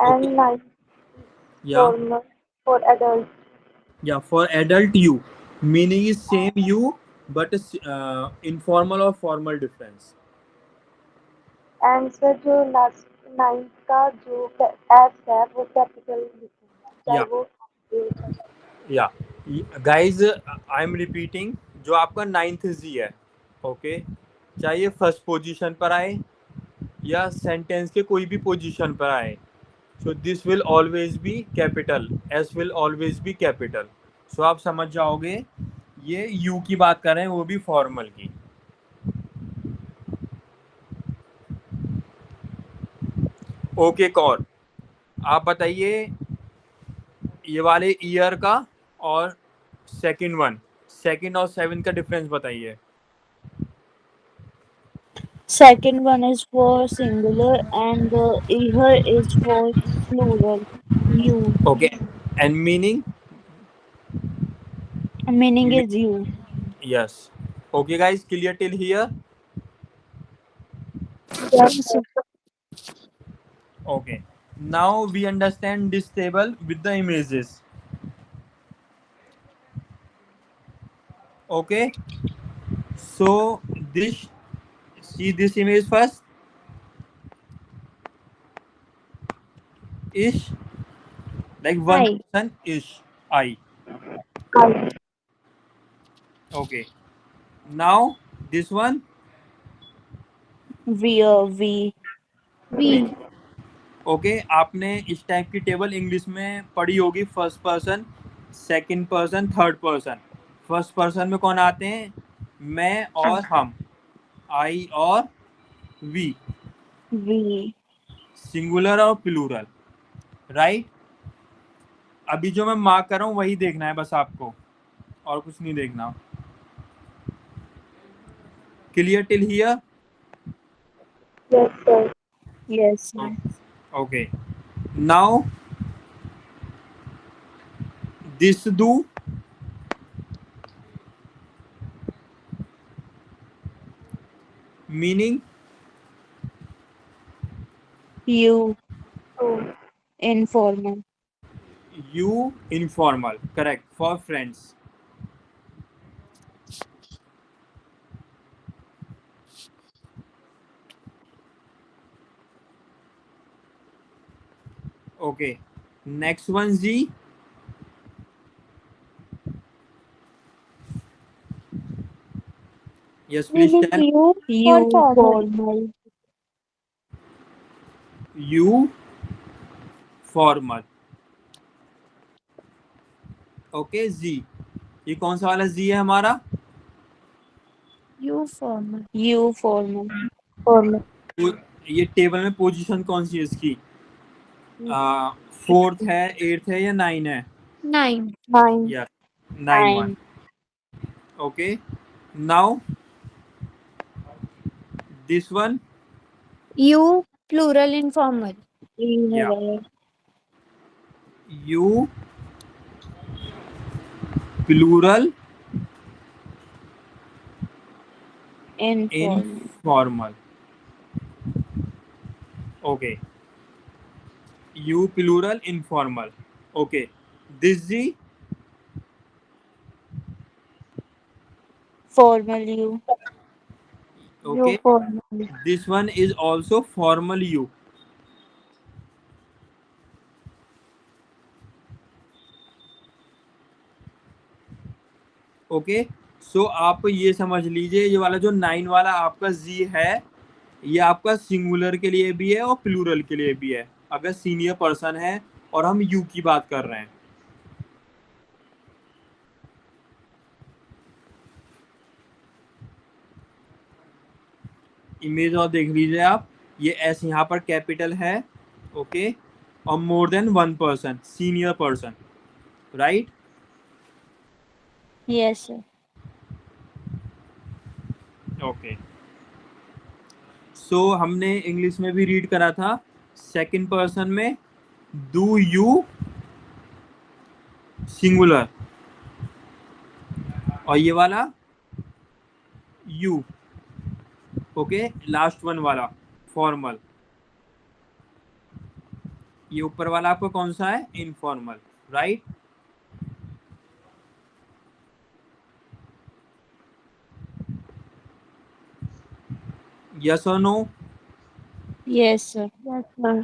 And Okay. ninth Yeah. formal for adults. Yeah, for adult you. Meaning is same you, but informal or formal difference. Answer जो last ninth का जो S है वो capital लिखूंगा चाहे या वो हो चाहे yeah guys I am repeating, जो आपका नाइन्थ जी है, ओके, चाहे ये फर्स्ट पोजीशन पर आए या सेंटेंस के कोई भी पोजीशन पर आए, so this will always be capital, S will always be capital. So आप समझ जाओगे ये यू की बात कर रहे हैं, वो भी फॉर्मल की। ओके कौर, आप बताइए ये वाले ईयर का और सेकंड और सेवन का डिफरेंस बताइए। Second one is for singular and the here is for plural. You. Okay, and meaning? Meaning is you. Yes. Okay guys, clear till here? yes Yes, sir. sir. Okay, now we understand this table with the images. Okay, so this, see this image first. Ish, like one I. person, ish, I. I, Okay, now this one, We. we. We. Okay, आपने इस type की table English में पढ़ी होगी, first person, second person, third person. First person में कौन आते हैं? मैं और हम, आई और वी, We. सिंगुलर और प्लूरल, राइट? अभी जो मैं मार्क कर रहा हूँ वही देखना है बस आपको, और कुछ नहीं देखना। Clear till here? yes sir. Yes. Sir. Okay, now this do, meaning? You. Oh, Informal. You, informal, correct, for friends. Okay, next one, Z. Yes, please Meaning tell. you for You. formal. Formal. You, formal. Okay, जी, ये कौन सा वाला जी है हमारा? You formal. You. Formal. formal. ये table में position कौन सी है इसकी? फोर्थ है, एट्थ है या नाइन है? 9. 9, या 9 1। Okay, now this one, You plural informal. या Plural. You plural Informal. Informal. Okay, you plural informal. Okay, this जी, Formal. You. Okay, you formal. This one is also formal you. Okay, so आप ये समझ लीजिए, ये वाला जो 9 वाला आपका जी है, ये आपका सिंगुलर के लिए भी है और प्लूरल के लिए भी है, अगर सीनियर पर्सन है और हम यू की बात कर रहे हैं। इमेज और देख लीजिए आप, ये एस यहाँ पर कैपिटल है, ओके, और more than one person, senior person, right? Yes. Sir. Okay, so हमने इंग्लिश में भी रीड करा था, सेकंड पर्सन में डू यू सिंगुलर, और ये वाला यू, ओके, लास्ट वन वाला फॉर्मल। ये ऊपर वाला आपका कौन सा है? Informal, right? यस और no? Yes, sir. Yes, sir.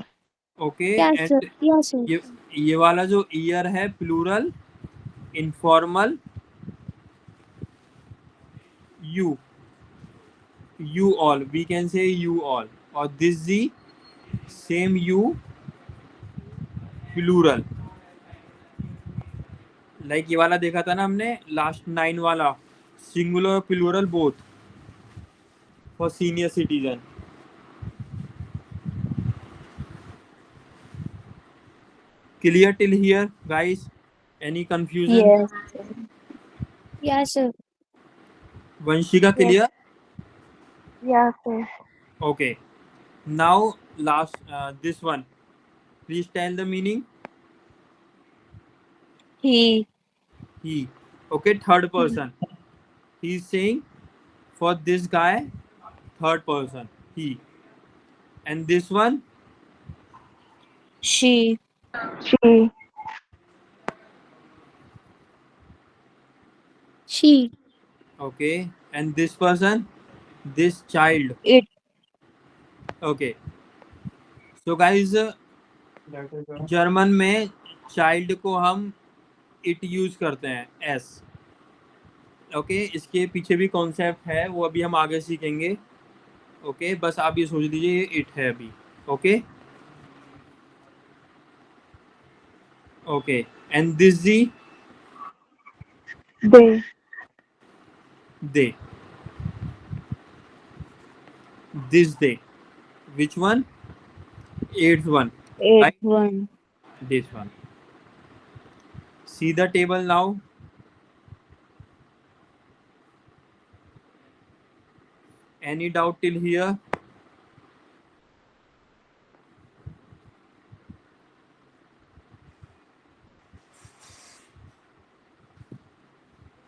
Okay Yes, sir. And Yes, sir. ये वाला जो ईयर है plural informal you you all, we can say you all, or this the same you plural, like ये वाला देखा था ना हमने लास्ट 9 वाला, singular plural both for senior citizen. Clear till here, guys? Any confusion? Yes, sir. Yes, sir. Vanshika, Yes. clear? Yes, sir. Okay. Now last this one. Please tell the meaning. He. He. Okay, third person. He is saying for this guy, third person. He. And this one, She. She. She. okay. And this person, this child. It. Okay. So guys, German में child को हम it use करते हैं S. Okay, इसके पीछे भी concept है, वो अभी हम आगे सीखेंगे. ओके, बस आप ये सोच लीजिए ये इट है अभी. Okay okay. एंड दिस जी They. They. This they. Which one? Eighth one. Eighth one. This one. See the table now. Any doubt till here?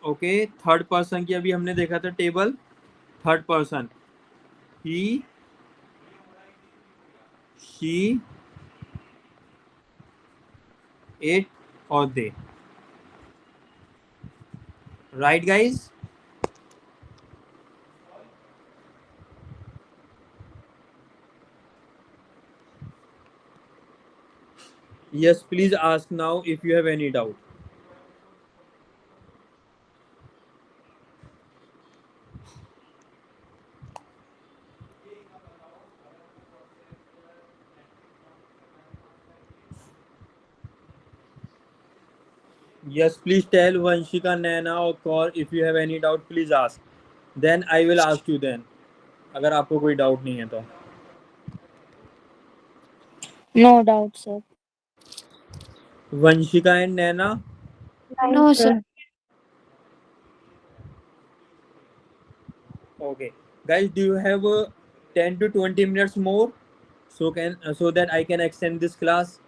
Okay, third person की अभी हमने देखा था table. Third person he, she, it और they. Right guys? Yes, please ask now if you have any doubt. Yes, please tell Vanshika, Naina or Kaur if you have any doubt, please ask. Then I will ask you then. अगर आपको कोई doubt नहीं है तो. No doubt, sir. Vanshika and Naina. No, sir. Okay, guys, do you have 10 to 20 minutes more so that I can extend this class?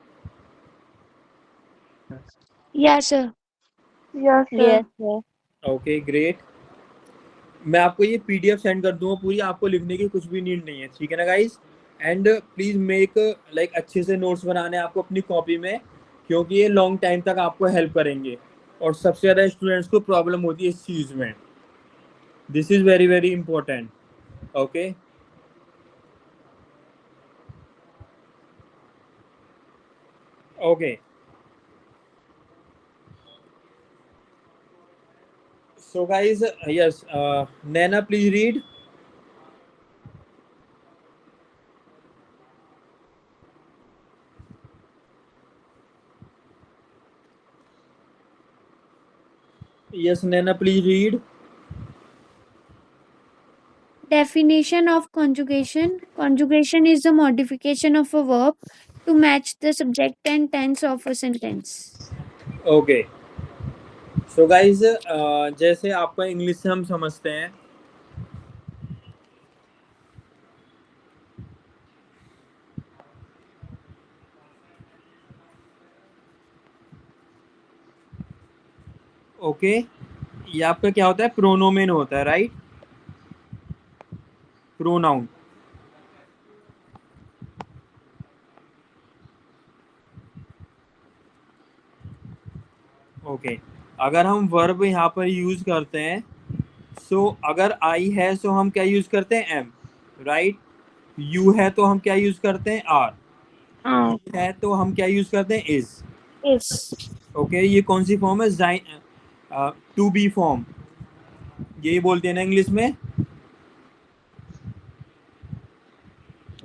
Yes, sir. Yes, sir. Yes, sir. Okay, great. मैं आपको ये PDF send कर दूंगा पूरी, आपको लिखने की कुछ भी नीड नहीं है, ठीक है ना guys? And please make like अच्छे से नोट्स बनाने आपको अपनी कॉपी में, क्योंकि ये लॉन्ग टाइम तक आपको हेल्प करेंगे और सबसे ज़्यादा स्टूडेंट्स को प्रॉब्लम होती है इस चीज़ में. This is very very important. Okay okay. So guys, yes, Naina, please read. Yes, Naina, please read. Definition of conjugation. Conjugation is the modification of a verb to match the subject and tense of a sentence. Okay. So guys, जैसे आपका English से हम समझते हैं, okay, ये आपका क्या होता है? प्रोनोमेन होता है, राइट? प्रोनाउन. ओके, अगर हम वर्ब यहाँ पर यूज करते हैं, सो अगर आई है सो हम क्या यूज करते हैं? M, right? यू है तो हम क्या यूज करते हैं? आर। Ah, है तो हम क्या यूज करते हैं? इज। is. ओके, ये कौन सी फॉर्म है? टू बी फॉर्म, यही बोलते हैं ना इंग्लिश में।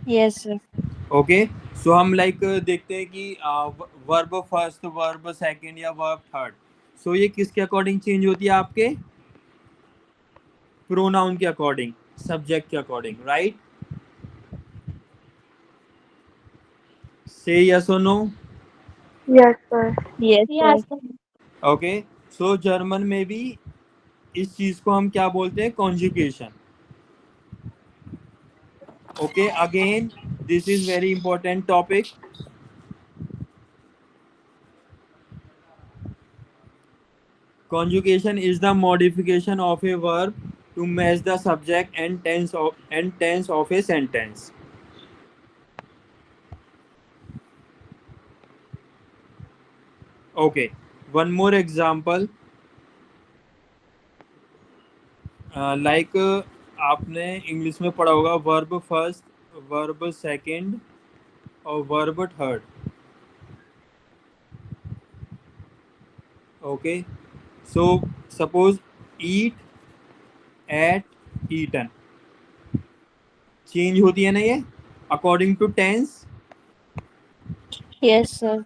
Yes, sir. ओके, सो हम लाइक देखते हैं कि वर्ब फर्स्ट, वर्ब सेकंड या वर्ब थर्ड। सो ये किसके अकॉर्डिंग चेंज होती है? आपके प्रोनाउन के अकॉर्डिंग, सब्जेक्ट के अकॉर्डिंग, राइट? से यस और no? Yes, sir. Yes, Yes, sir. Okay, so German में भी इस चीज को हम क्या बोलते हैं? Conjugation. Okay, again this is very important topic. Conjugation is the modification of a verb to match the subject and tense of a sentence. Okay, one more example. Like आपने इंग्लिश में पढ़ा होगा वर्ब फर्स्ट, वर्ब सेकंड और verb third. Okay, so suppose eat, ate, eaten, change होती है ना ये according to tense. Yes, sir.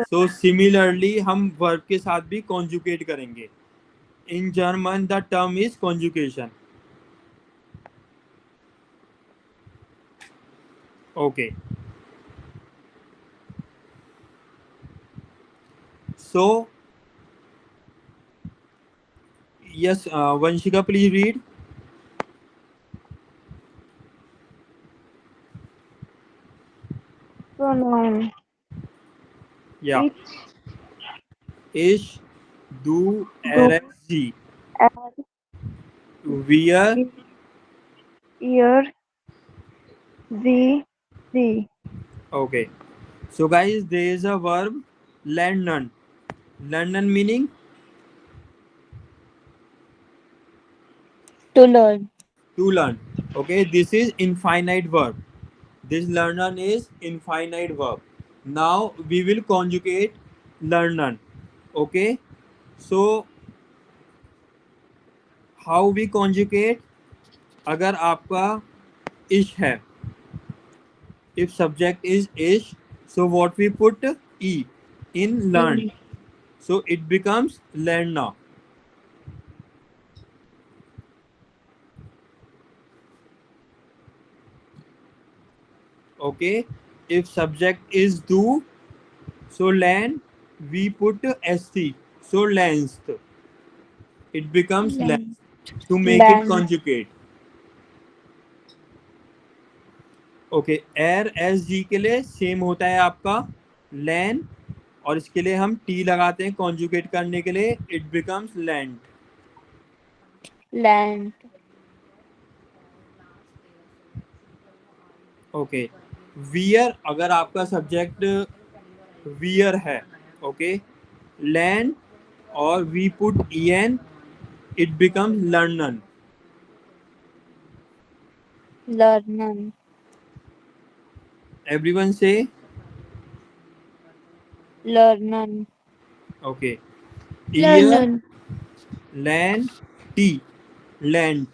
So similarly हम वर्ब के साथ भी कॉन्जुगेट करेंगे। In German the term is conjugation. Okay, so yes, Vanshika please read. Pronoun. या Each, इश, डू, do, एर, जी, and, वियर। we, ear, the, the. Okay, so guys there is a verb लर्नन। लर्नन meaning To learn. to learn. Okay, this is infinite verb. This learner is infinite verb. Now we will conjugate learner. Okay, so how we conjugate? अगर आपका ish है, if subject is ish, so what we put? E in learn, so it becomes learner. Okay, if subject is do, so learn, we put st, so length, it becomes Land. length to make it Land. conjugate. Okay, एर S G के लिए same होता है आपका लैन, और इसके लिए हम टी लगाते हैं कॉन्जुगेट करने के लिए, इट बिकम्स लैंड। Land. ओके, वियर, अगर आपका सब्जेक्ट वियर है, ओके, लैंड और we put E N, it becomes लर्नन। Learn. Everyone say Learn. Okay, ईयर, Learn. लैंड, टी, लैंड।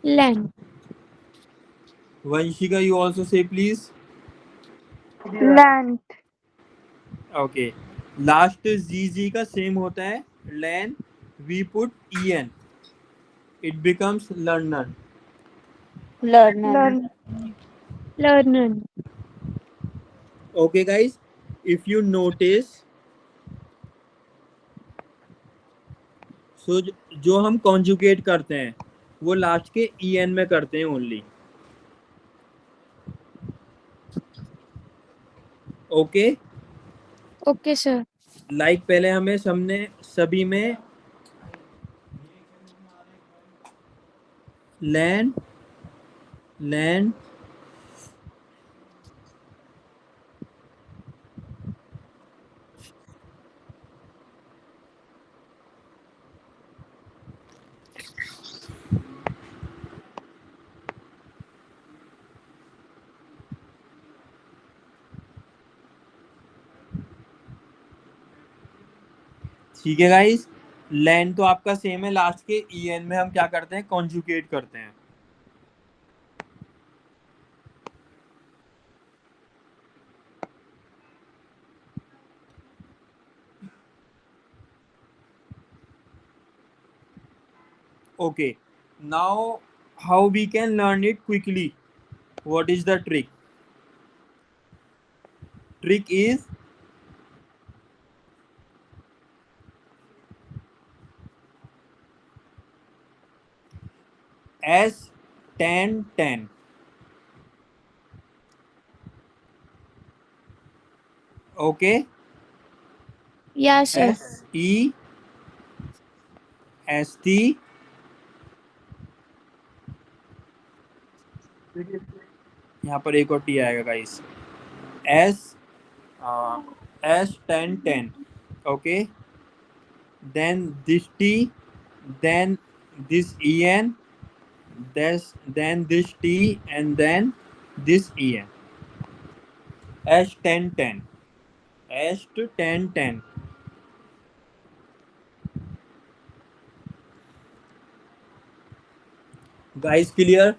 Land. Vanshika you also say please. Land. Okay, last जी जी का सेम होता है लैन, we put E N, it becomes लर्नर। Learn. Learn. Okay guys, if you notice, so जो हम कॉन्जुगेट करते हैं वो लास्ट के ई एन में करते हैं only. Okay, Okay, sir. Like पहले हमें सबने सभी में लैंड, लैंड, ठीक है गाइस, लैन तो आपका सेम है, लास्ट के en में हम क्या करते हैं, कॉन्जुगेट करते हैं. Okay, now how we can learn it quickly? What is the trick? Trick is S10-10. Okay, Yeah, sir. SEST. यहाँ पर एक और टी आएगा guys. S10-10. Okay, then this T, then this en, then this T, and then this en. S10-10. S10-10. Guys, clear?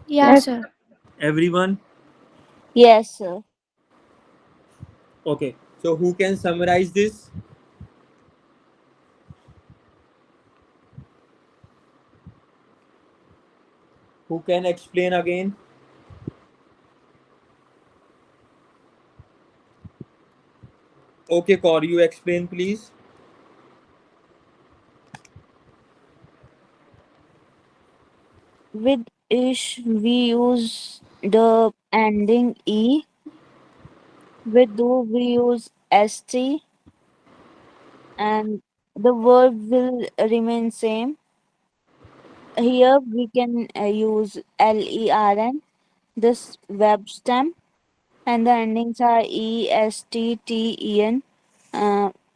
Yeah, sir. Everyone? Yes, sir. Okay, so who can summarize this? Who can explain again? Okay, Kaur, you explain please. With ish, we use the ending e. With do, we use st, and the verb will remain same. Here we can use lern, this verb stem, and the endings are e, st, t, en.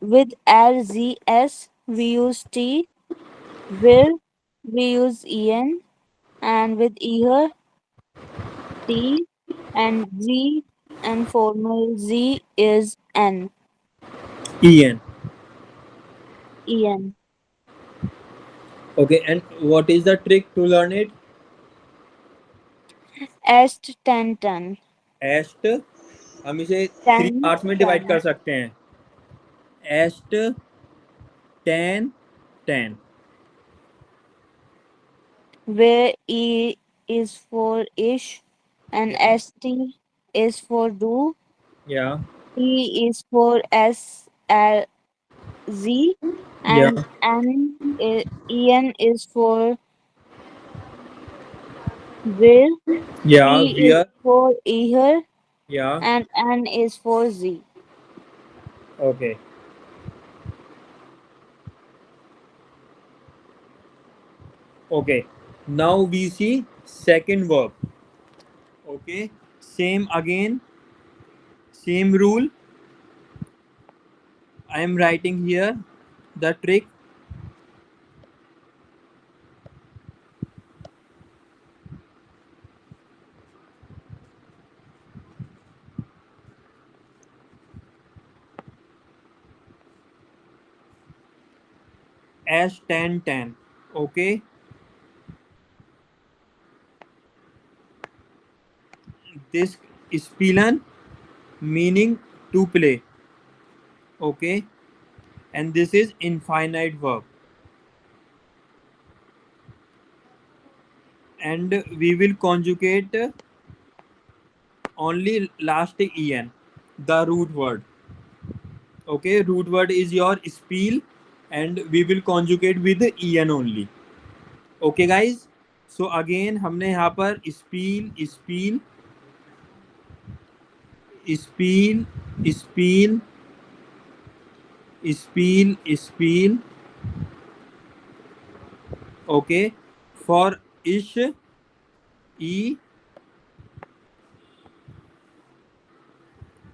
With rzs, we use t. Will, we use en, and with ear, t, and z, and formal z is n, En. en. Okay, and what is the trick to learn it? Est, ten, ten. Est, हम इसे 3 Ten, parts में divide कर ten. सकते हैं. Est 10-10. Where e is for ish, and st is for do, Yeah, t is for s, l, z, yeah, and en is for will, yeah, e is where, for ear, yeah. and n is for z. Okay. Okay, now we see second verb. Okay, same again, same rule. I am writing here the trick. S10-10. Okay, this spielen meaning to play. Okay, and this is infinite verb, and we will conjugate only last en, the root word. Okay, root word is your spiel, and we will conjugate with en only. Okay guys, so again हमने यहाँ पर spiel, spiel, spiel, spiel, spiel, spiel. Okay, for ish, e,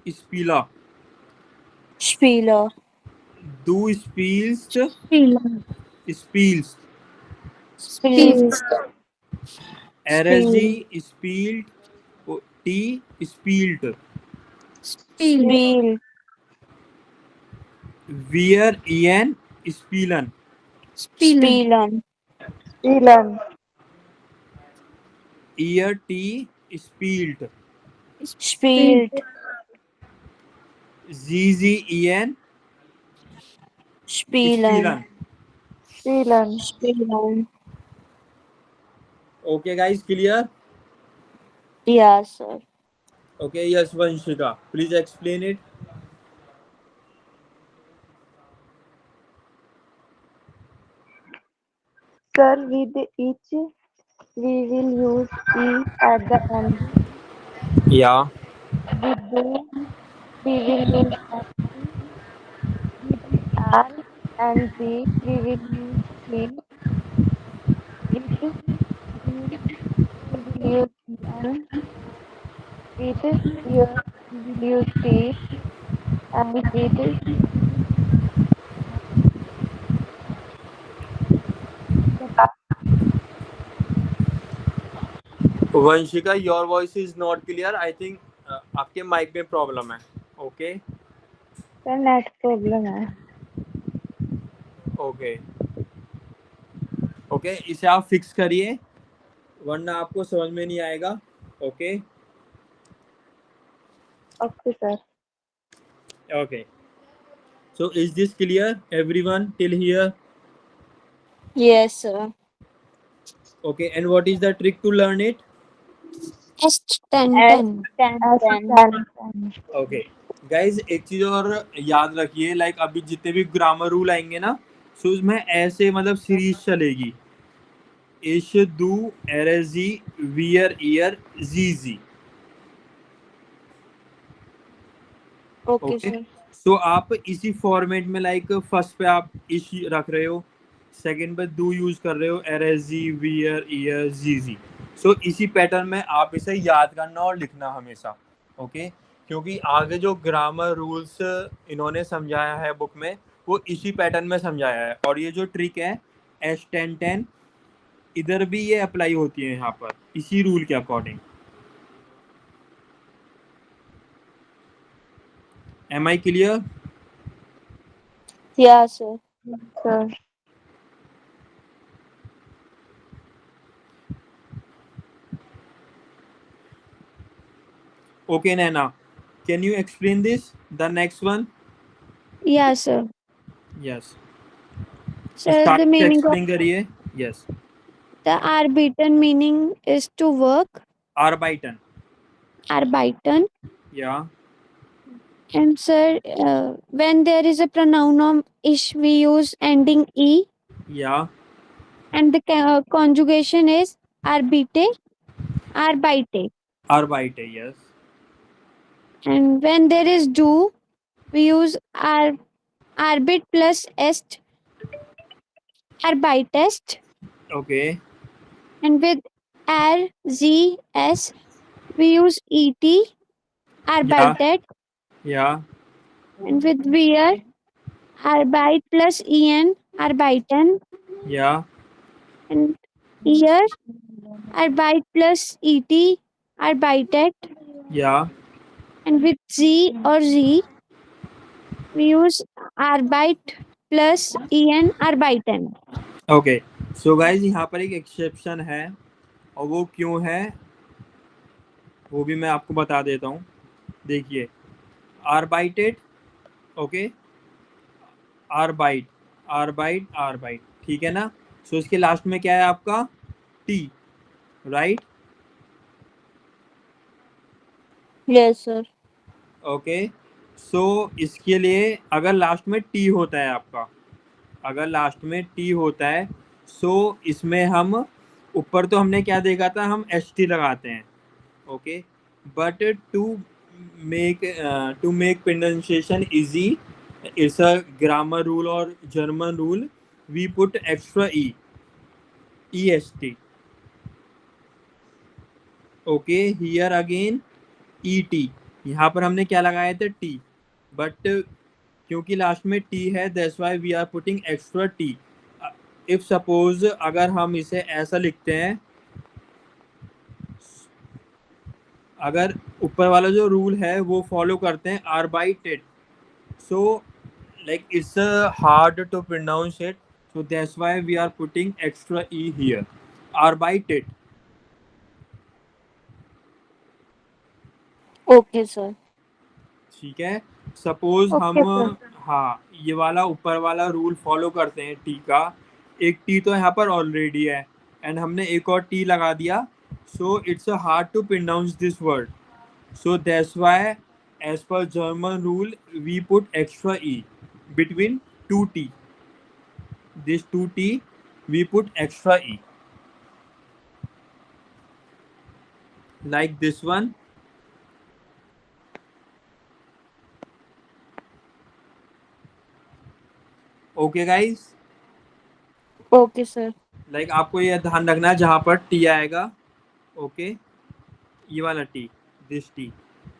spieler. Spieler. Du spielst, Spieler. spielst. Spiel. Spiel. Spiel. RSG spielt, T spielt. Spiel. Spiel. Wear en spielen. Spielen. Spielen. Spielen. Ear t spielt. Spielt. Zzien Spielen. spielen. Spielen. Spielen. Okay, guys, clear? Yeah, sir. Okay, yes, Vanshika. Please explain it. Sir, with each we will use E at the end. Yeah. With do we will use ST. With R and Z we will use he. With he we will use en. With your we will use T. And with Vanshika, your voice is not clear. I think आपके mic में problem है. Okay. Sir net problem है. Okay. Okay, इसे आप fix करिए वरना आपको समझ में नहीं आएगा. Okay. Okay sir. Okay. So is this clear, everyone till here? Yes, sir. Okay. And what is the trick to learn it? S10 S 10. 10 S 10. 10. Okay. Guys एक चीज और याद रखिए, लाइक अभी जितने भी ग्रामर रूल आएंगे ना, सो उसमें ऐसे मतलब सीरीज चलेगी. इश दू एरजी वियर ईयर जीजी. Okay, okay. sir. सो आप इसी फॉर्मेट में लाइक फर्स्ट पे आप इश रख रहे हो, सेकंड पे डू यूज कर रहे हो एरजी वियर ईयर जीजी. सो इसी पैटर्न में आप इसे याद करना और लिखना हमेशा. ओके. क्योंकि आगे जो ग्रामर रूल्स इन्होंने समझाया है बुक में वो इसी पैटर्न में समझाया है. और ये जो ट्रिक है S10-10 इधर भी ये अप्लाई होती है यहाँ पर इसी रूल के according. Am I clear? Yeah, sir. Sir Okay, Naina, can you explain this, the next one? Yeah, sir. Yes. Sir, Start the से meaning of explain करिए. Yes. the arbeiten meaning is to work. Arbeiten. Arbeiten. Yeah. And sir, when there is a pronoun of ish, we use ending e, Yeah. and the conjugation is arbite, arbite. Arbeite. Yes. And when there is do, we use arbit plus est, arbeitest. Okay. And with r, z, s, we use et, arbeitet. Yeah. And with wir, arbeit plus en, arbeiten. Yeah. And year, arbeit plus et, arbeitet. Yeah. And with z or z, we use arbeit plus en, arbeiten. Okay. So guys यहाँ पर एक exception है और वो क्यों है वो भी मैं आपको बता देता हूँ. देखिए arbeitet. ओके. arbeit. ठीक है ना. सो इसके लास्ट में क्या है आपका T, right? Yes, sir. Okay. So इसके लिए अगर लास्ट में टी होता है आपका, अगर लास्ट में टी होता है सो इसमें हम ऊपर तो हमने क्या देखा था, हम एच टी लगाते हैं. Okay. But to make pronunciation easy, it's a grammar rule और German rule, we put extra E S T. Okay. Here again E T. यहाँ पर हमने क्या लगाए थे टी, बट क्योंकि लास्ट में टी है that's why we are putting extra T. If suppose अगर हम इसे ऐसा लिखते हैं, अगर ऊपर वाला जो रूल है वो फॉलो करते हैं arbeitet, so like it's hard to pronounce it, so that's why we are putting extra e here. Arbeitet. Okay, sir. ठीक है. सपोज हम Okay, sir. हाँ ये वाला ऊपर वाला रूल फॉलो करते हैं टी का. एक टी तो यहाँ पर ऑलरेडी है एंड हमने एक और टी लगा दिया, so it's hard to pronounce this word. So that's why as per German rule we put extra E between two t. This two t we put extra e, like this one. Okay guys, Okay, sir. like आपको ये ध्यान रखना है जहाँ पर T आएगा. Okay ये वाला T, this T,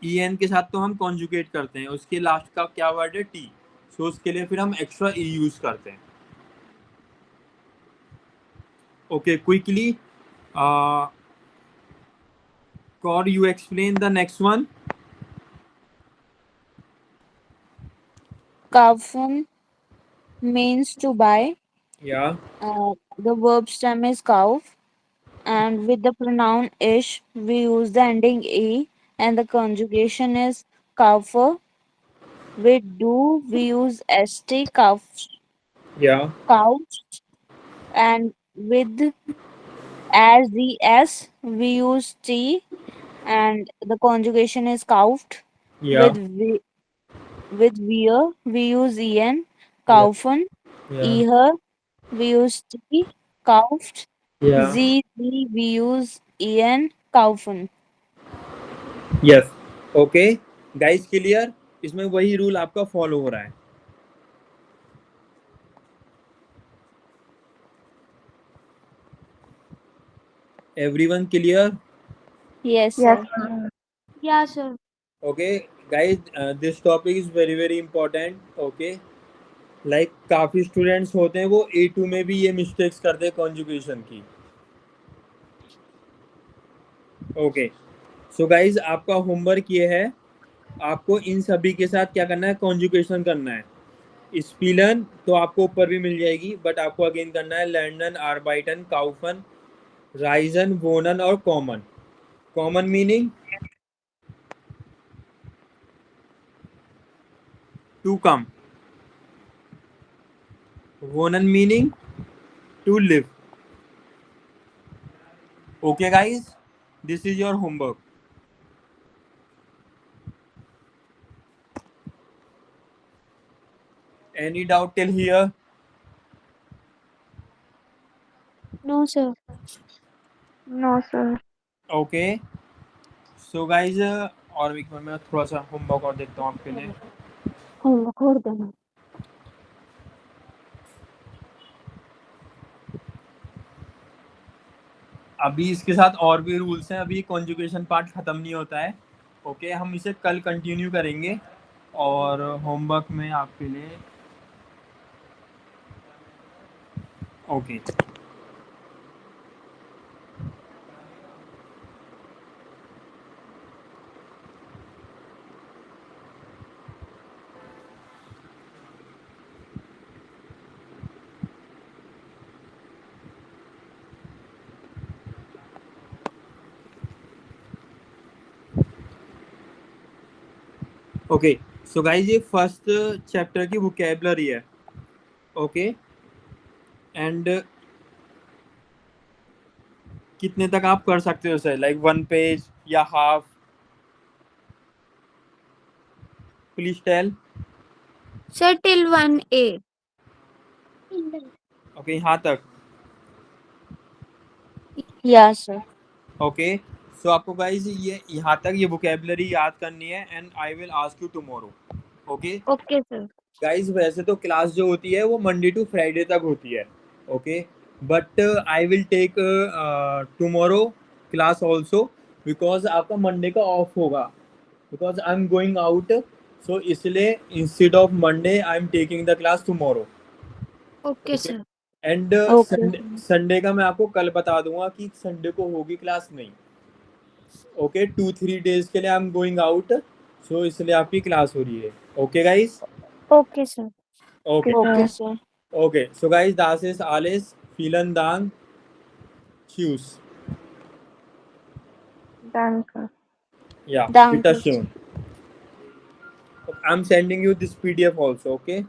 E N के साथ तो हम कॉन्जुगेट करते हैं, उसके लास्ट का क्या वर्ड है टी, सो उसके लिए फिर हम एक्स्ट्रा ई यूज करते हैं. Okay quickly Cor, you explain the next one. Kaufen means to buy. Yeah. The verb stem is kauf, and with the pronoun ish, we use the ending e, and the conjugation is kaufer. With do, we use st, kauf, Yeah. couch, and with as the s, we use t, and the conjugation is kauft. Yeah. With wir, we use en, Yeah. kaufen. Yeah. Eher, we use t, kauft. Yeah. Sie, we use en, kaufen. Yes. Okay. Guys clear? इसमें वही rule आपका follow हो रहा है. Everyone clear? Yes, Yes, sir. sir. Yeah, sir. Okay guys, this topic is very very important. Okay, like काफी students होते हैं वो A2 में भी ये मिस्टेक्स करते हैं कॉन्जुगेशन की. ओके सो गाइज आपका होमवर्क ये है, आपको इन सभी के साथ क्या करना है, कॉन्जुगेशन करना है. स्पीलन तो आपको ऊपर भी मिल जाएगी, बट आपको अगेन करना है लैंडन, आर्बाइटन, काउफन, राइजन, वोनन और कॉमन. कॉमन मीनिंग टू कम. वोनन meaning to live. Okay guys, this is your homework. Any doubt till here? No, sir. No, sir. Okay. So guys, और एक मैं थोड़ा सा होमवर्क और देखता हूँ आपके लिए. Homework और देना. अभी इसके साथ और भी रूल्स हैं, अभी कॉन्जुगेशन पार्ट खत्म नहीं होता है. ओके हम इसे कल कंटिन्यू करेंगे. और होमवर्क में आपके लिए ओके ओके सो गाइज ये फर्स्ट चैप्टर की वोकैबुलरी है. ओके एंड कितने तक आप कर सकते हो सर, लाइक 1 पेज या half, please tell. Sir, till 1A. Okay यहाँ तक. Yeah, sir. ओके सो आपको गाइज ये यहाँ तक ये वोकैबुलरी याद करनी है and I will ask you tomorrow. Okay Okay, sir. Guys वैसे तो क्लास जो होती है वो मंडे टू फ्राइडे तक होती है. Okay but I will take tomorrow class also, because आपका मंडे का ऑफ होगा, because I am going out. So इसलिए instead of Monday I am taking the class tomorrow. Okay, sir. And Okay. Sunday का मैं आपको कल बता दूंगा कि संडे को होगी क्लास नहीं. ओके 2-3 डेज के लिए आई एम गोइंग आउट, सो इसलिए आपकी क्लास हो रही है. Okay guys. Okay, sir. Okay. Okay, sir. Okay. So guys, das ist alles. Vielen Dank. Tschüss. Danke. Ja, Danke. bitteschön. I'm sending you this PDF also, okay?